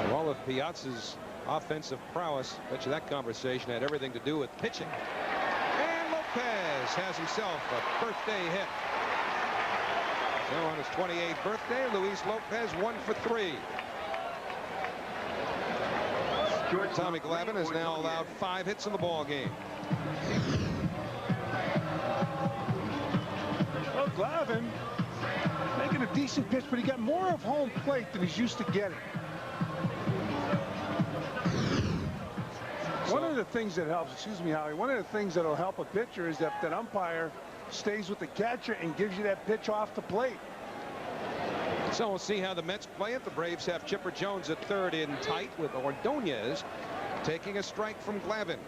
And all of Piazza's offensive prowess, bet you that conversation had everything to do with pitching. And Lopez has himself a birthday hit. So on his 28th birthday, Luis Lopez 1 for 3. Tommy Glavine has now allowed 5 hits in the ball game. Well, Glavine making a decent pitch, but he got more of home plate than he's used to getting. One of the things that helps, excuse me, Howie, one of the things that'll help a pitcher is that umpire stays with the catcher and gives you that pitch off the plate. So we'll see how the Mets play it. The Braves have Chipper Jones at third in tight with Ordonez taking a strike from Glavine.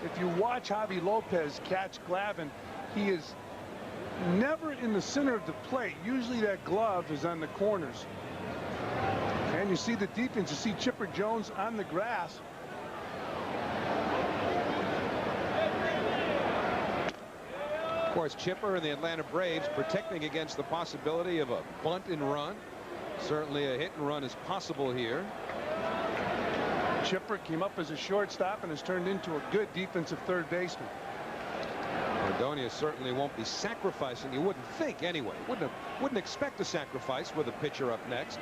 If you watch Javi Lopez catch Glavine, he is never in the center of the plate. Usually that glove is on the corners. And you see the defense. You see Chipper Jones on the grass. Of course, Chipper and the Atlanta Braves protecting against the possibility of a bunt and run. Certainly a hit and run is possible here. Chipper came up as a shortstop and has turned into a good defensive third baseman. Ordonez certainly won't be sacrificing. You wouldn't think anyway. Wouldn't expect a sacrifice with a pitcher up next.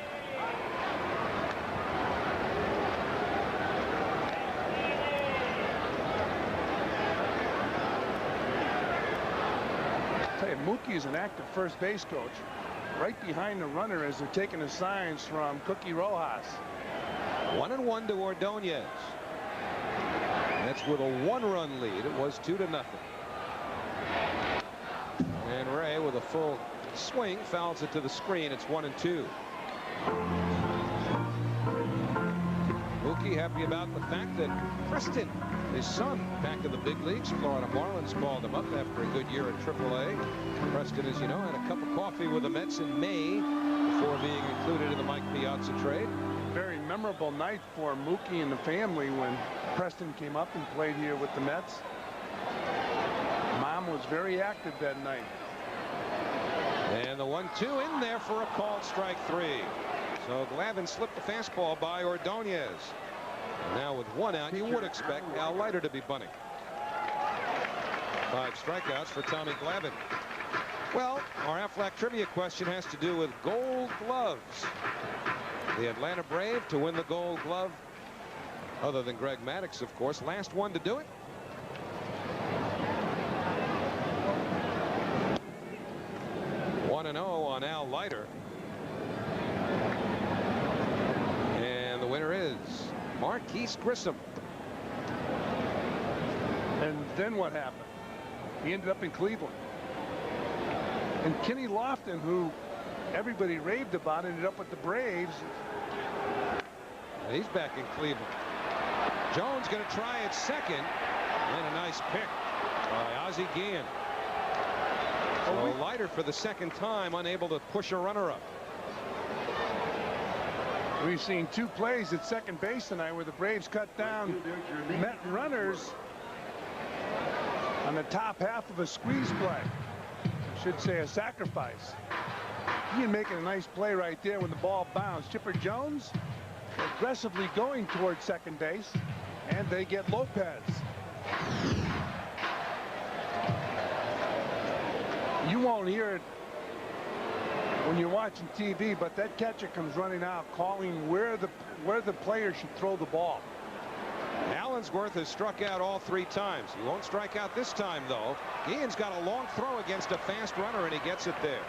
Mookie is an active first base coach, right behind the runner as they're taking the signs from Cookie Rojas. 1-1 to Ordonez. That's with a 1-run lead. It was 2-0. And Ray with a full swing fouls it to the screen. It's 1-2. Mookie happy about the fact that Preston, his son, back to the big leagues. Florida Marlins called him up after a good year at AAA. Preston, as you know, had a cup of coffee with the Mets in May before being included in the Mike Piazza trade. Very memorable night for Mookie and the family when Preston came up and played here with the Mets. Mom was very active that night. And the 1-2 in there for a called strike 3. So Glavine slipped the fastball by Ordonez. And now with 1 out, you would expect Al Leiter to be bunting. 5 strikeouts for Tommy Glavine. Well, our Aflac trivia question has to do with Gold Gloves. The Atlanta Brave to win the Gold Glove, other than Greg Maddux, of course, last one to do it. On Al Leiter. And the winner is Marquise Grissom. And then what happened? He ended up in Cleveland. And Kenny Lofton, who everybody raved about, ended up with the Braves. He's back in Cleveland. Jones going to try at second. And a nice pick by Ozzie Guillen. So Leiter for the second time unable to push a runner up. We've seen 2 plays at second base tonight where the Braves cut down Met runners on the top half of a squeeze play. I should say a sacrifice. Guillen making a nice play right there when the ball bounced. Chipper Jones aggressively going towards second base, and they get Lopez. You won't hear it when you're watching TV, but that catcher comes running out calling where the player should throw the ball. Allensworth has struck out all 3 times. He won't strike out this time, though. Guillen's got a long throw against a fast runner, and he gets it there.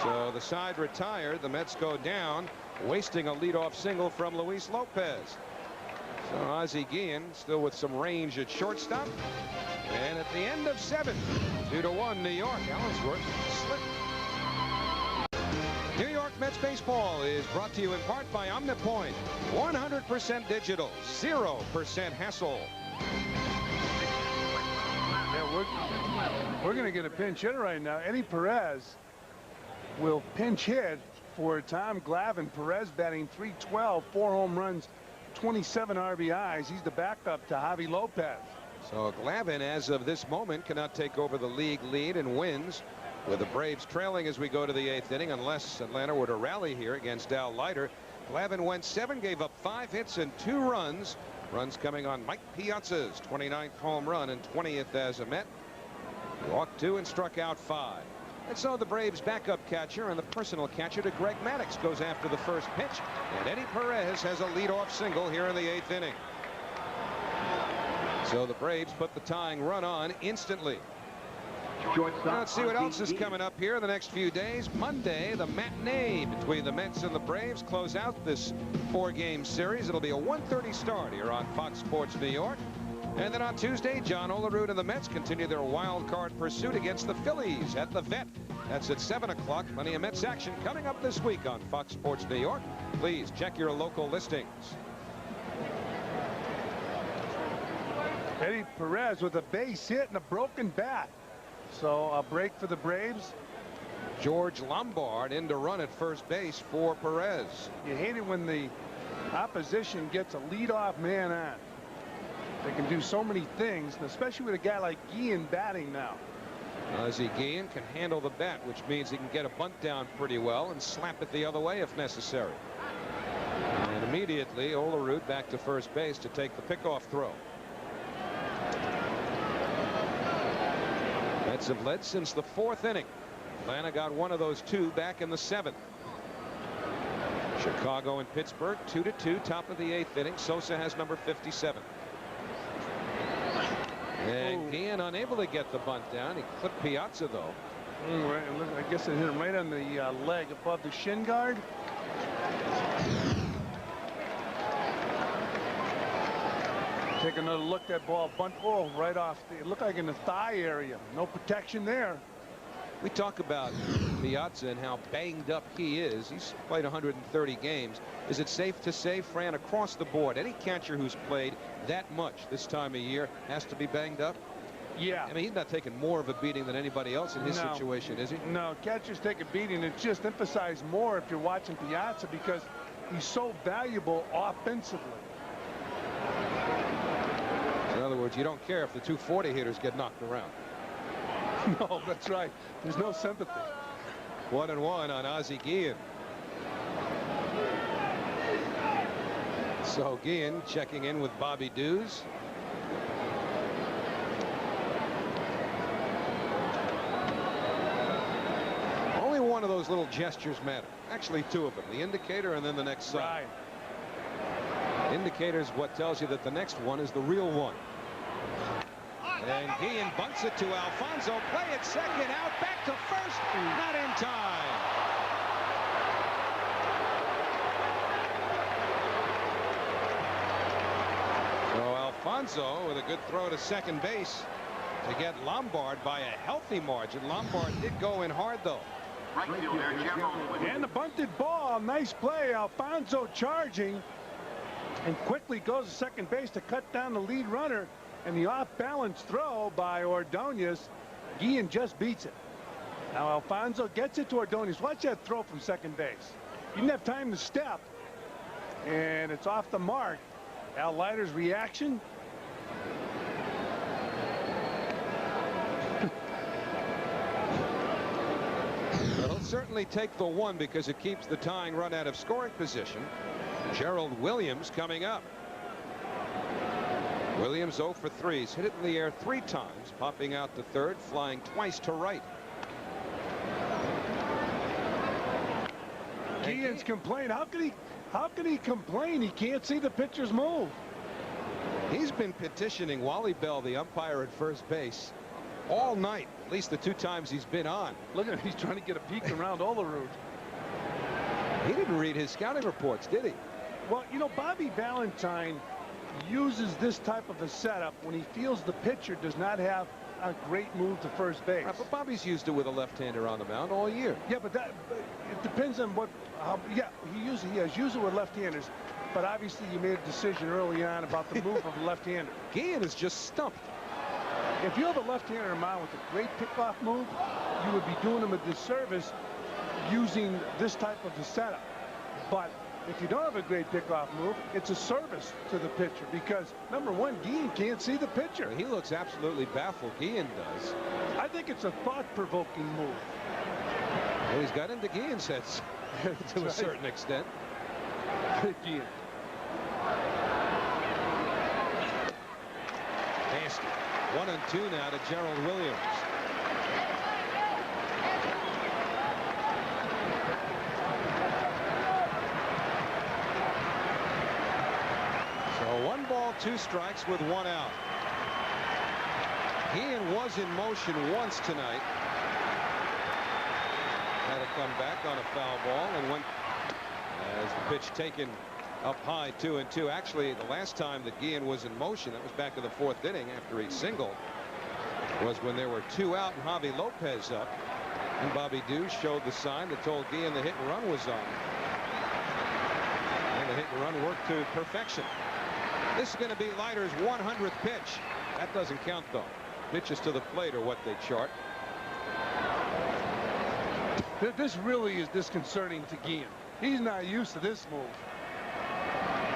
So the side retired. The Mets go down, wasting a leadoff single from Luis Lopez. So Ozzie Guillen still with some range at shortstop. And at the end of 7, 2-1 New York. Allensworth slipped. New York Mets baseball is brought to you in part by Omnipoint. 100% digital, 0% hassle. Yeah, we're going to get a pinch hitter right now. Eddie Perez will pinch hit for Tom Glavine. Perez batting .312, 4 home runs, 27 RBIs. He's the backup to Javi Lopez. So Glavine, as of this moment, cannot take over the league lead and wins, with the Braves trailing as we go to the 8th inning, unless Atlanta were to rally here against Al Leiter. Glavine went 7, gave up 5 hits and 2 runs. Runs coming on Mike Piazza's 29th home run and 20th as a Met. He walked 2 and struck out 5. And so the Braves backup catcher and the personal catcher to Greg Maddux goes after the first pitch, and Eddie Perez has a leadoff single here in the 8th inning. So the Braves put the tying run on instantly. Now let's see what else is coming up here in the next few days. Monday, the matinee between the Mets and the Braves close out this 4-game series. It'll be a 1:30 start here on Fox Sports New York. And then on Tuesday, John Olerud and the Mets continue their wild card pursuit against the Phillies at the Vet. That's at 7 o'clock. Plenty of Mets action coming up this week on Fox Sports New York. Please check your local listings. Eddie Perez with a base hit and a broken bat. So a break for the Braves. George Lombard in to run at first base for Perez. You hate it when the opposition gets a leadoff man on. They can do so many things, especially with a guy like Guillen batting now. Ozzie Guillen can handle the bat, which means he can get a bunt down pretty well and slap it the other way if necessary. And immediately Olerud back to first base to take the pickoff throw. Mets have led since the 4th inning. Atlanta got one of those 2 back in the 7th. Chicago and Pittsburgh 2-2, top of the 8th inning. Sosa has number 57. And Guillen unable to get the bunt down. He clipped Piazza, though. I guess it hit him right on the leg above the shin guard. Take another look at that ball. Bunt right off. It looked like in the thigh area. No protection there. We talk about Piazza and how banged up he is. He's played 130 games. Is it safe to say, Fran, across the board, any catcher who's played that much this time of year has to be banged up? Yeah. I mean, he's not taking more of a beating than anybody else in his situation, is he? No, catchers take a beating. It's just emphasized more if you're watching Piazza because he's so valuable offensively. In other words, you don't care if the 240 hitters get knocked around. No, that's right. There's no sympathy. 1-1 on Ozzie Guillen. So Guillen checking in with Bobby Dews. Only one of those little gestures matter. Actually, 2 of them. The indicator and then the next side. Right. Indicator is what tells you that the next one is the real one. And Guillen bunts it to Alfonso. Play at second, out, back to first. Not in time. So Alfonso with a good throw to second base to get Lombard by a healthy margin. Lombard did go in hard, though. right fielder Gerald Williams. And the bunted ball. Nice play. Alfonso charging and quickly goes to second base to cut down the lead runner. And the off-balance throw by Ordonez. Guillen just beats it. Now Alfonso gets it to Ordonez. Watch that throw from second base. He didn't have time to step. And it's off the mark. Al Leiter's reaction. It'll certainly take the one because it keeps the tying run out of scoring position. Gerald Williams coming up. Williams 0 for 3. He's hit it in the air 3 times, popping out to third, flying twice to right. Guillen's complained. How can he complain? He can't see the pitcher's move. He's been petitioning Wally Bell, the umpire at first base, all night, at least the 2 times he's been on. Look at him. He's trying to get a peek around all the route. He didn't read his scouting reports, did he? Well, you know, Bobby Valentine uses this type of a setup when he feels the pitcher does not have a great move to first base. Right, but Bobby's used it with a left-hander on the mound all year. Yeah, but it depends on what. Yeah, he has used it with left-handers, but obviously you made a decision early on about the move of a left-hander. Guillen is just stumped. If you have a left-hander in mind with a great pickoff move, you would be doing him a disservice using this type of a setup. But if you don't have a great pickoff move, it's a service to the pitcher because, number one, Guillen can't see the pitcher. He looks absolutely baffled. Guillen does. I think it's a thought-provoking move. Well, he's got into Guillen's heads to a certain extent. Guillen. Nasty. 1-2 now to Gerald Williams. So 1 ball, 2 strikes with 1 out. Guillen was in motion once tonight. Had to come back on a foul ball and went as the pitch taken up high 2-2. Actually, the last time that Guillen was in motion, that was back in the 4th inning after he singled, was when there were 2 out and Javi Lopez up. And Bobby Dew showed the sign that told Guillen the hit and run was on. And the hit and run worked to perfection. This is going to be Leiter's 100th pitch. That doesn't count, though. Pitches to the plate are what they chart. This really is disconcerting to Guillen. He's not used to this move.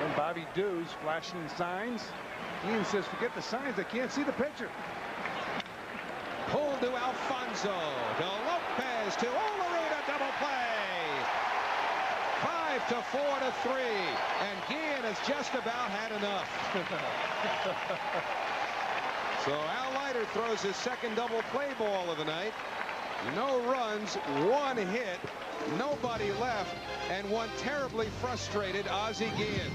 And Bobby Dew's flashing signs. Guillen says, forget the signs. I can't see the pitcher. Pulled to Alfonso. To Lopez. To Olerud. Double play. 5-4-3. And Guillen has just about had enough. So Al Leiter throws his second double play ball of the night. No runs, 1 hit, nobody left, and one terribly frustrated Ozzie Guillen.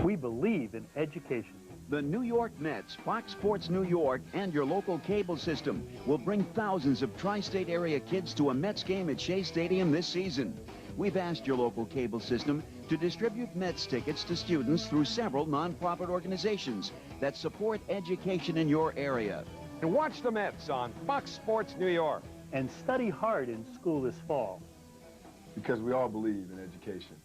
We believe in education. The New York Mets, Fox Sports New York, and your local cable system will bring thousands of tri-state area kids to a Mets game at Shea Stadium this season. We've asked your local cable system to distribute Mets tickets to students through several nonprofit organizations that support education in your area. And watch the Mets on Fox Sports New York. And study hard in school this fall. Because we all believe in education.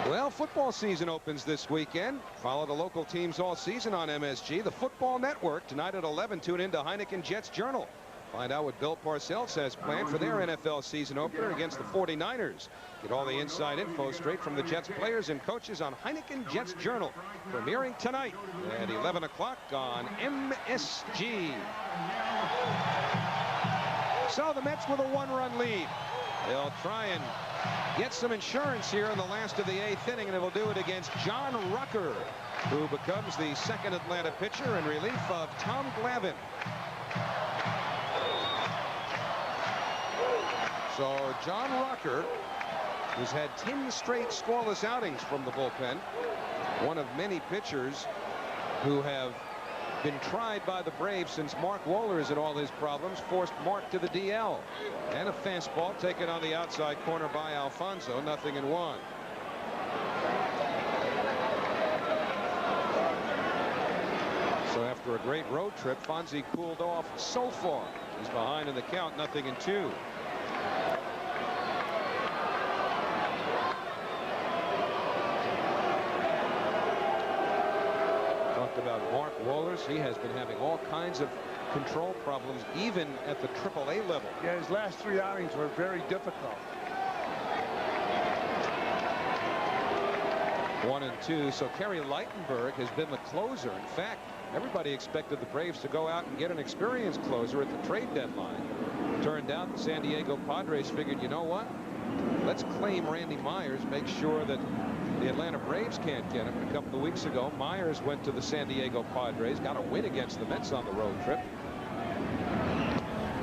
Well, football season opens this weekend. Follow the local teams all season on MSG, the Football Network. Tonight at 11, tune in to Heineken Jets Journal. Find out what Bill Parcells has planned for their NFL season opener against the 49ers. Get all the inside info straight from the Jets players and coaches on Heineken Jets Journal, premiering tonight at 11 o'clock on MSG. So the Mets with a 1-run lead. They'll try and get some insurance here in the last of the 8th inning, and it'll do it against John Rucker, who becomes the second Atlanta pitcher in relief of Tom Glavine. So John Rucker, who's had 10 straight scoreless outings from the bullpen, one of many pitchers who have been tried by the Braves since Mark Wohlers and all his problems forced Mark to the DL. And a fastball taken on the outside corner by Alfonso, 0-1. So So after a great road trip, Fonzie cooled off so far. He's behind in the count, 0-2. Talked about Mark Wohlers. He has been having all kinds of control problems, even at the AAA level. Yeah, his last 3 outings were very difficult. 1-2. So Kerry Leitenberg has been the closer. In fact, everybody expected the Braves to go out and get an experienced closer at the trade deadline. Turned out the San Diego Padres figured, you know what? Let's claim Randy Myers, make sure that the Atlanta Braves can't get him. A couple of weeks ago, Myers went to the San Diego Padres, got a win against the Mets on the road trip.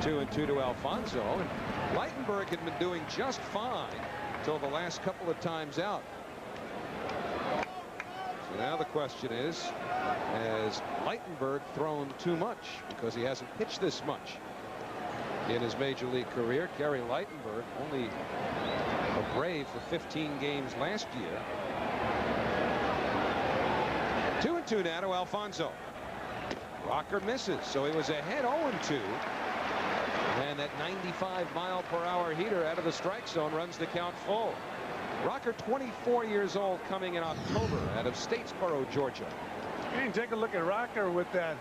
2-2 to Alfonso. And Leitenberg had been doing just fine until the last couple of times out. So now the question is, has Leitenberg thrown too much? Because he hasn't pitched this much in his major league career. Kerry Leitenberg only a Brave for 15 games last year. 2-2 now to Alfonso. Rocker misses, so he was ahead 0-2. And that 95-mile-per-hour heater out of the strike zone runs the count full. Rocker, 24 years old, coming in October out of Statesboro, Georgia. And take a look at Rocker with that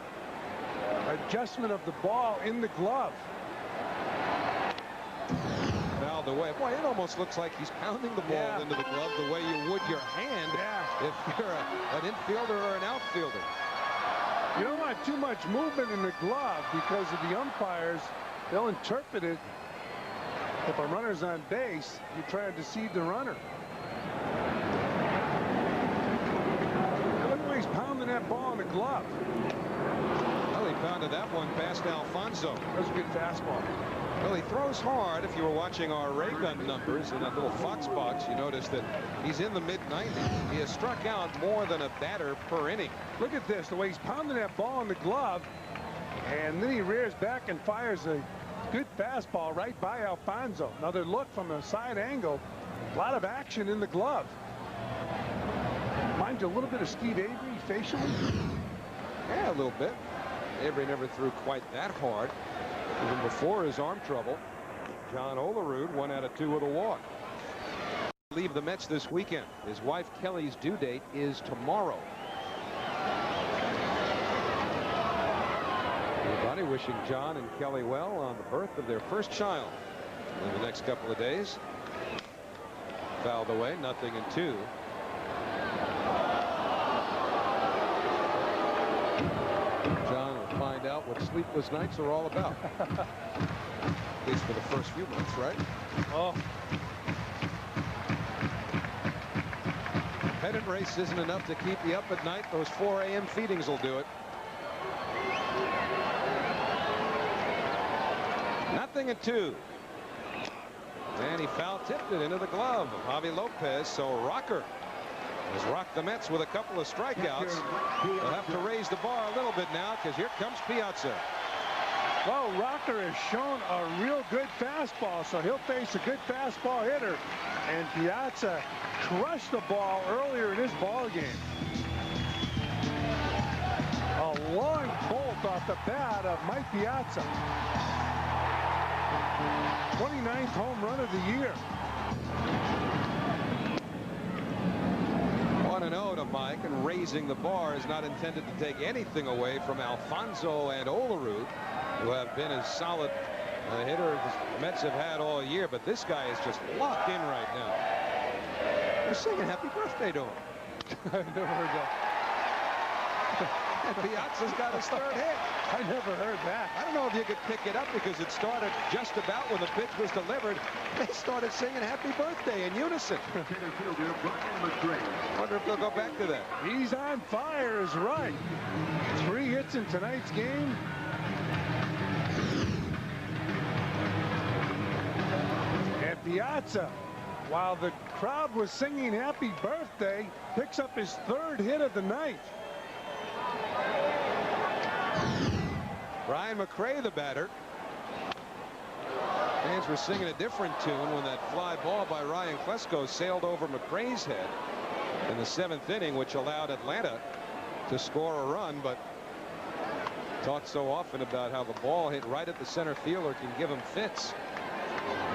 adjustment of the ball in the glove. Fouled away. Boy, it almost looks like he's pounding the ball into the glove the way you would your hand if you're an infielder or an outfielder. You don't want too much movement in the glove because of the umpires. They'll interpret it. If a runner's on base, you try to deceive the runner. Now look where he's pounding that ball in the glove. Well, he pounded that one past Alfonso. That was a good fastball. Well, he throws hard. If you were watching our ray gun numbers in that little Fox box, you notice that he's in the mid-90s. He has struck out more than a batter per inning. Look at this, the way he's pounding that ball in the glove, and then he rears back and fires a good fastball right by Alfonso. Another look from a side angle. A lot of action in the glove. Reminds you a little bit of Steve Avery facially. Yeah, a little bit. Avery never threw quite that hard. Even before his arm trouble. John Olerud 1 out of 2 with a walk. Leave the Mets this weekend. His wife Kelly's due date is tomorrow. Everybody wishing John and Kelly well on the birth of their first child in the next couple of days. Fouled away, 0-2. John will find out what sleepless nights are all about. At least for the first few months, right? Oh. Pennant race isn't enough to keep you up at night. Those 4 a.m. feedings will do it. 0-2. And he foul tipped it into the glove of Javi Lopez. So Rocker has rocked the Mets with a couple of strikeouts. They'll have to raise the bar a little bit now because here comes Piazza. Well, Rocker has shown a real good fastball, so he'll face a good fastball hitter. And Piazza crushed the ball earlier in this ball game. A long bolt off the bat of Mike Piazza. 29th home run of the year. 1-0 to Mike, and raising the bar is not intended to take anything away from Alfonso and Olerud, who have been as solid a hitter the Mets have had all year, but this guy is just locked in right now. They're singing happy birthday to him. I've never heard that. And Piazza's got his third hit. I never heard that. I don't know if you could pick it up because it started just about when the pitch was delivered. They started singing happy birthday in unison. Wonder if they'll go back to that. He's on fire is right. 3 hits in tonight's game. And Piazza, while the crowd was singing happy birthday, picks up his 3rd hit of the night. Brian McRae, the batter. Fans were singing a different tune when that fly ball by Ryan Klesko sailed over McRae's head in the 7th inning, which allowed Atlanta to score a run. But Talked so often about how the ball hit right at the center fielder can give him fits.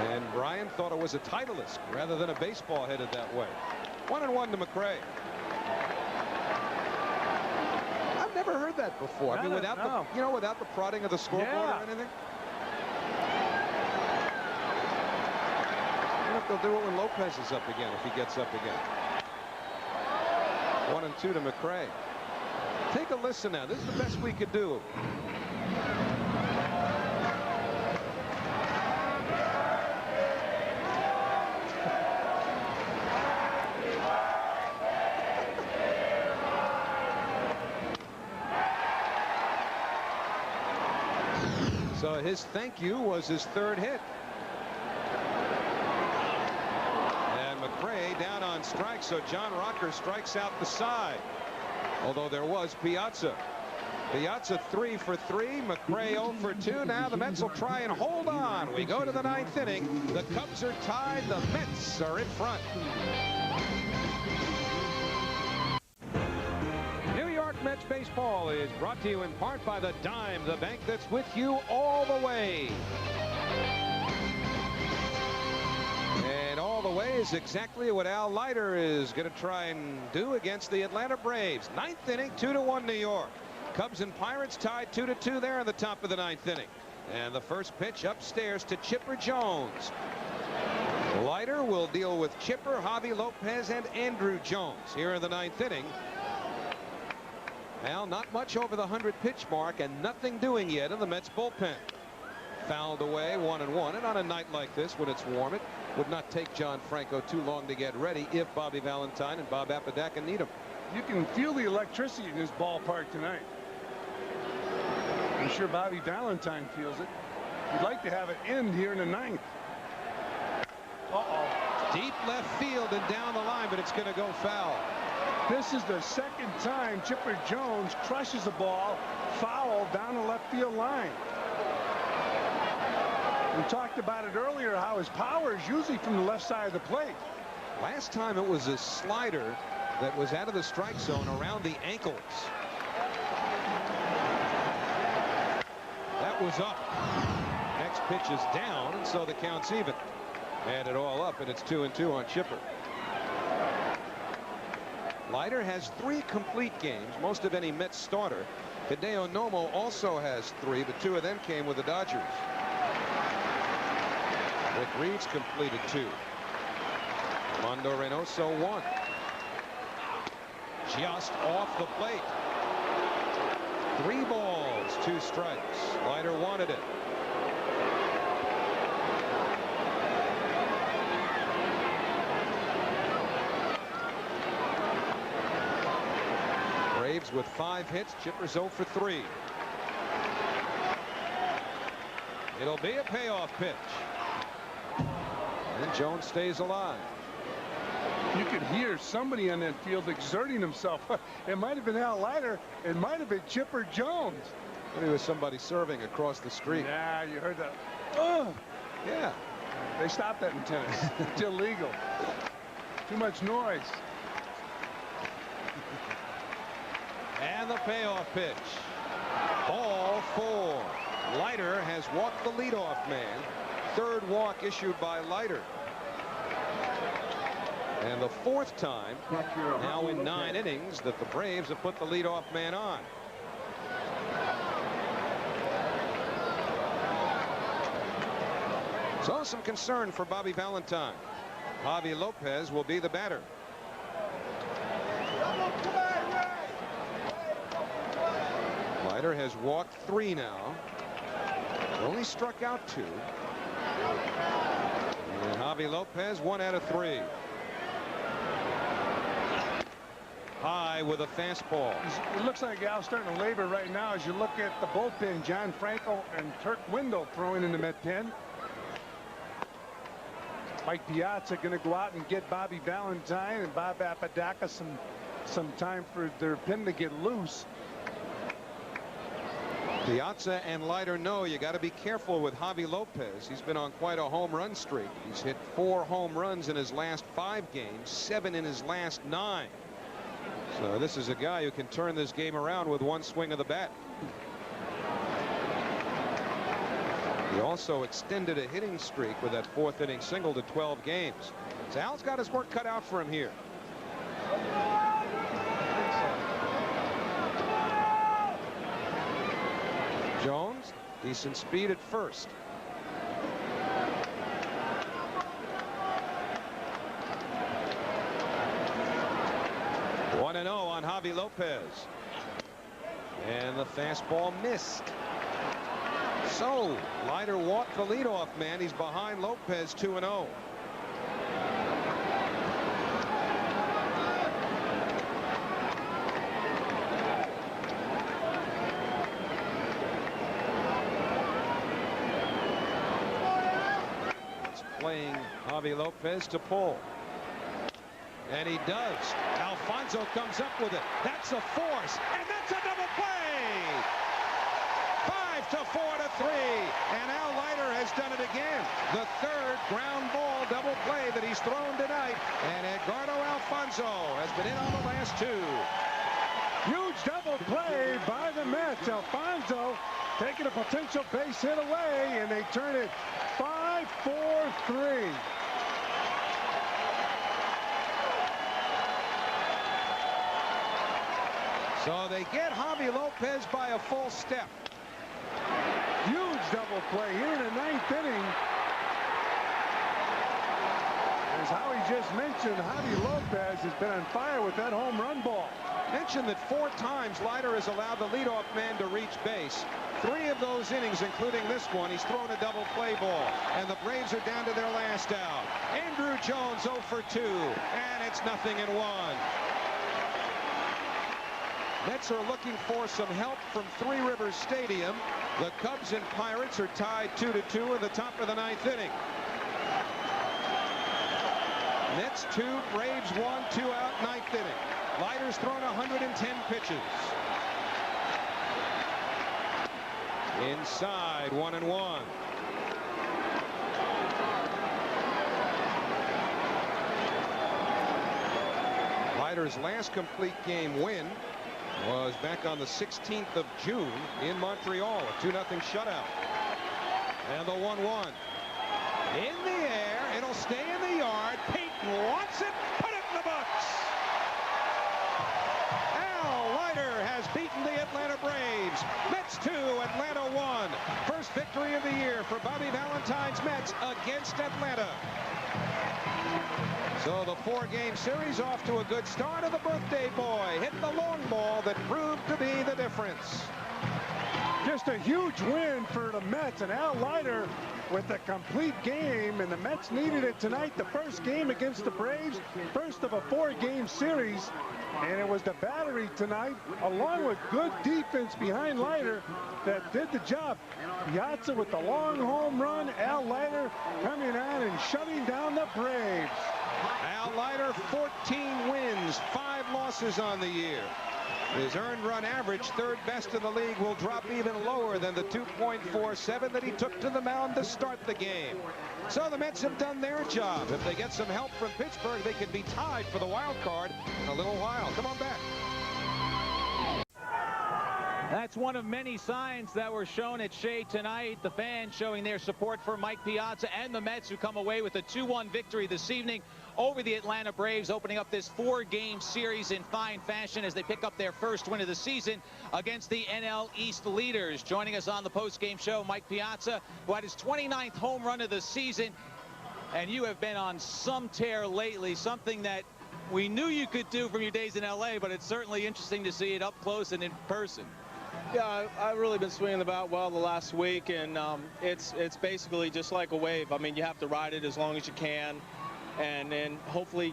And Brian thought it was a Titleist rather than a baseball headed that way. 1-1 to McRae. I've never heard that before. I mean, without the, without the prodding of the scoreboard or anything. I wonder if they'll do it when Lopez is up again, if he gets up again. 1-2 to McRae. Take a listen now. This is the best we could do. So his thank you was his third hit. And McRae down on strike, so John Rocker strikes out the side. Although there was Piazza. Piazza 3 for 3. McRae 0 for 2. Now the Mets will try and hold on. We go to the 9th inning. The Cubs are tied. The Mets are in front. New York Mets baseball is brought to you in part by the Dime, the bank that's with you all the way. And all the way is exactly what Al Leiter is going to try and do against the Atlanta Braves. 9th inning, 2-1 New York. Cubs and Pirates tied 2-2 there in the top of the 9th inning. And the first pitch upstairs to Chipper Jones. Leiter will deal with Chipper, Javi Lopez, and Andrew Jones here in the 9th inning. Al, not much over the 100-pitch mark and nothing doing yet in the Mets bullpen. Fouled away, 1-1. And on a night like this, when it's warm, it would not take John Franco too long to get ready if Bobby Valentine and Bob Apodaca need him. You can feel the electricity in this ballpark tonight. I'm sure Bobby Valentine feels it. You'd like to have it end here in the 9th. Deep left field and down the line, but it's going to go foul. This is the second time Chipper Jones crushes the ball foul down the left field line. We talked about it earlier, how his power is usually from the left side of the plate. Last time it was a slider that was out of the strike zone around the ankles. That was up. Next pitch is down, and so the count's even. Add it all up, and it's 2-2 on Chipper. Leiter has 3 complete games, most of any Mets starter. Hideo Nomo also has 3, but 2 of them came with the Dodgers. Rick Reed's completed 2. Mondo Reynoso 1. Just off the plate. 3 balls, 2 strikes. Leiter wanted it. Braves with 5 hits. Chipper's 0 for 3. It'll be a payoff pitch. And Jones stays alive. You could hear somebody on that field exerting himself. It might have been Al Leiter. It might have been Chipper Jones. Maybe it was somebody serving across the street. Yeah, you heard that. Yeah. They stopped that in tennis. It's illegal. Too much noise. And the payoff pitch. Ball 4. Leiter has walked the leadoff man. 3rd walk issued by Leiter. And the 4th time now in 9 innings that the Braves have put the leadoff man on. So some concern for Bobby Valentine. Javi Lopez will be the batter. Leiter has walked 3 now. Only struck out 2. And Javi Lopez 1 out of 3. High with a fastball. It looks like Al's starting to labor right now as you look at the bullpen. John Franco and Turk Wendell throwing in the Met pen. Mike Piazza going to go out and get Bobby Valentine and Bob Apodaca some time for their pen to get loose. Piazza and Leiter know you got to be careful with Javi Lopez. He's been on quite a home run streak. He's hit 4 home runs in his last 5 games, 7 in his last 9. So this is a guy who can turn this game around with one swing of the bat. He also extended a hitting streak with that 4th inning single to 12 games. So Al's got his work cut out for him here. Jones, decent speed at first. One 1-0 on Javi Lopez. And the fastball missed. So Leiter walked the leadoff man. He's behind Lopez 2-0. It's playing Javi Lopez to pull. And he does. Alfonso comes up with it. That's a force. And that's a double play. 5-4-3. And Al Leiter has done it again. The 3rd ground ball double play that he's thrown tonight. And Edgardo Alfonso has been in on the last 2. Huge double play by the Mets. Alfonso taking a potential base hit away, and they turn it 5-4-3. So they get Javi Lopez by a full step. Huge double play here in the 9th inning. As Howie just mentioned, Javi Lopez has been on fire with that home run ball. Mentioned that 4 times Leiter has allowed the leadoff man to reach base. 3 of those innings, including this one, he's thrown a double play ball. And the Braves are down to their last out. Andrew Jones 0 for 2. And it's 0-1. Mets are looking for some help from Three Rivers Stadium. The Cubs and Pirates are tied 2-2 in the top of the 9th inning. Mets 2, Braves 1, 2 out, 9th inning. Leiter's thrown 110 pitches. Inside, 1-1. Leiter's last complete game win was back on the 16th of June in Montreal, a 2-0 shutout. And the 1-1. In the air, it'll stay in the yard. Peyton wants it, put it in the books. Al Leiter has beaten the Atlanta Braves. Mets 2, Atlanta 1. First victory of the year for Bobby Valentine's Mets against Atlanta. So the 4-game series off to a good start, and the birthday boy hit the long ball that proved to be the difference. Just a huge win for the Mets, and Al Leiter with a complete game, and the Mets needed it tonight. The first game against the Braves, first of a 4-game series, and it was the battery tonight, along with good defense behind Leiter, that did the job. Piazza with the long home run, Al Leiter coming on and shutting down the Braves. Al Leiter, 14 wins, 5 losses on the year. His earned run average, 3rd best in the league, will drop even lower than the 2.47 that he took to the mound to start the game. So the Mets have done their job. If they get some help from Pittsburgh, they could be tied for the wild card in a little while. Come on back. That's one of many signs that were shown at Shea tonight. The fans showing their support for Mike Piazza and the Mets, who come away with a 2-1 victory this evening over the Atlanta Braves, opening up this 4-game series in fine fashion as they pick up their first win of the season against the NL East leaders. Joining us on the post-game show, Mike Piazza, who had his 29th home run of the season. And you have been on some tear lately, something that we knew you could do from your days in LA, but it's certainly interesting to see it up close and in person. Yeah, I've really been swinging the bat well the last week, and it's basically just like a wave. I mean, you have to ride it as long as you can, and then hopefully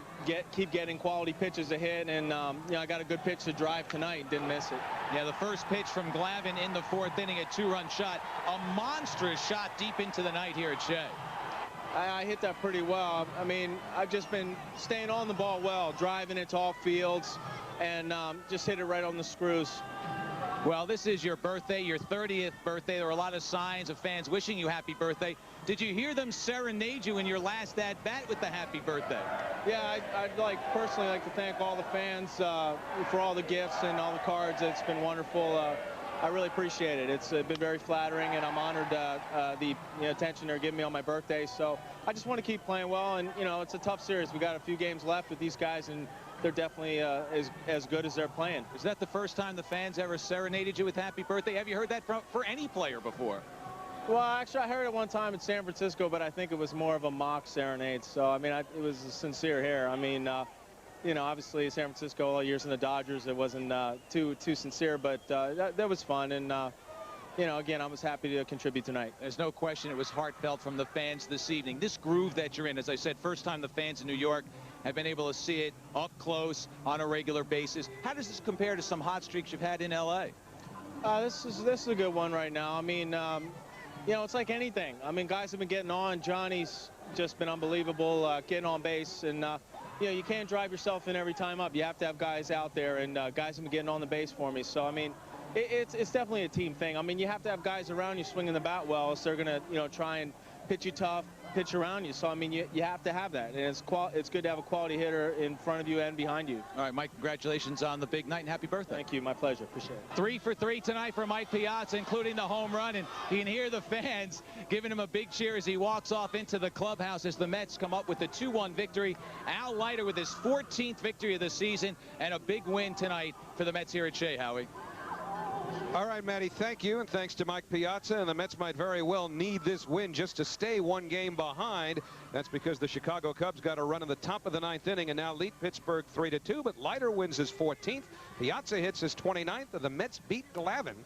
keep getting quality pitches to hit. And you know, I got a good pitch to drive tonight, didn't miss it. Yeah, the first pitch from Glavine in the 4th inning, a 2-run shot, a monstrous shot deep into the night here at Shea. I hit that pretty well. I mean, I've just been staying on the ball well, driving it to all fields, and just hit it right on the screws. Well, this is your birthday, your 30th birthday. There were a lot of signs of fans wishing you happy birthday. Did you hear them serenade you in your last at-bat with the happy birthday? Yeah, I'd personally like to thank all the fans for all the gifts and all the cards. It's been wonderful. I really appreciate it. It's been very flattering, and I'm honored the attention they're giving me on my birthday. So I just want to keep playing well, and it's a tough series. We got a few games left with these guys, and they're definitely as good as they're playing. Is that the first time the fans ever serenaded you with happy birthday? Have you heard that for any player before? Well, actually, I heard it one time in San Francisco, but I think it was more of a mock serenade. So, I mean, it was sincere here. I mean, obviously San Francisco all years in the Dodgers, it wasn't too sincere, but that was fun. And, again, I was happy to contribute tonight. There's no question it was heartfelt from the fans this evening. This groove that you're in, as I said, first time the fans in New York have been able to see it up close on a regular basis. How does this compare to some hot streaks you've had in L.A.? This is a good one right now. I mean, it's like anything. I mean, guys have been getting on. Johnny's just been unbelievable getting on base. And, you can't drive yourself in every time up. You have to have guys out there, and guys have been getting on the base for me. So, I mean, it's definitely a team thing. I mean, you have to have guys around you swinging the bat well, so they're going to, try and pitch you tough, pitch around you. So, I mean, you have to have that. And it's good to have a quality hitter in front of you and behind you. All right, Mike, congratulations on the big night, and happy birthday. Thank you. My pleasure. Appreciate it. 3 for 3 tonight for Mike Piazza, including the home run. And you can hear the fans giving him a big cheer as he walks off into the clubhouse as the Mets come up with a 2-1 victory. Al Leiter with his 14th victory of the season, and a big win tonight for the Mets here at Shea, Howie. All right, Matty, thank you, and thanks to Mike Piazza. And the Mets might very well need this win just to stay one game behind. That's because the Chicago Cubs got a run in the top of the 9th inning and now lead Pittsburgh 3-2. But Leiter wins his 14th. Piazza hits his 29th, and the Mets beat Glavine.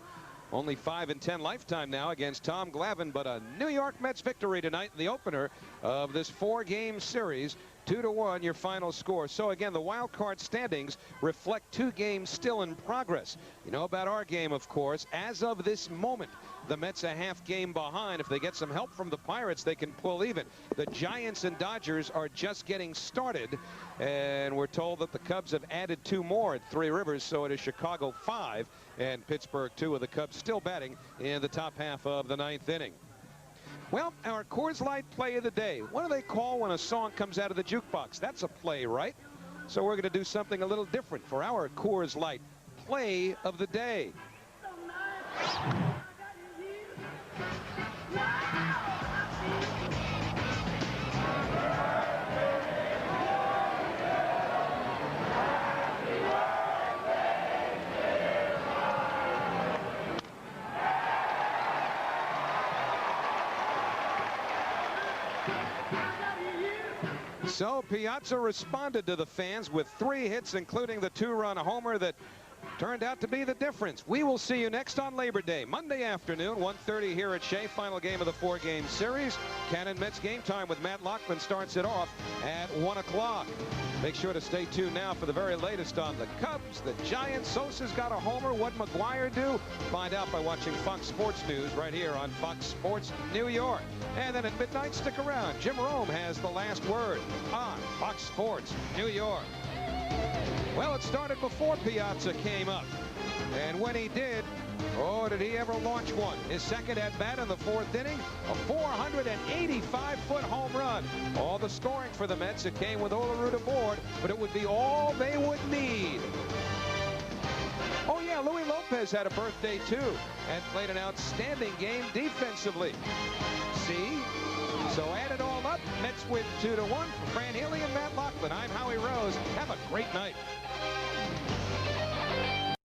Only 5-10 lifetime now against Tom Glavine, but a New York Mets victory tonight, the opener of this 4-game series. 2-1 your final score. So again, the wild card standings reflect 2 games still in progress. You know about our game, of course. As of this moment, the Mets a half game behind. If they get some help from the Pirates, they can pull even. The Giants and Dodgers are just getting started, and we're told that the Cubs have added 2 more at Three Rivers, so it is Chicago 5 and Pittsburgh 2, with the Cubs still batting in the top half of the 9th inning. Well, our Coors Light play of the day. What do they call when a song comes out of the jukebox? That's a play, right? So we're going to do something a little different for our Coors Light play of the day. So Piazza responded to the fans with 3 hits, including the 2-run homer that turned out to be the difference. We will see you next on Labor Day, Monday afternoon, 1:30 here at Shea. Final game of the 4-game series. Cannon Mets Game Time with Matt Loughlin starts it off at 1 o'clock. Make sure to stay tuned now for the very latest on the Cubs, the Giants. Sosa's got a homer. What McGuire do? Find out by watching Fox Sports News right here on Fox Sports New York. And then at midnight, stick around. Jim Rome has the last word on Fox Sports New York. Well, it started before Piazza came up. And when he did, oh, did he ever launch one. His second at-bat in the 4th inning, a 485-foot home run. All the scoring for the Mets, it came with Olerud aboard, but it would be all they would need. Oh, yeah, Louis Lopez had a birthday, too, and played an outstanding game defensively. See? So add it all up, Mets win 2-1. For Fran Healy and Matt Loughlin, I'm Howie Rose. Have a great night.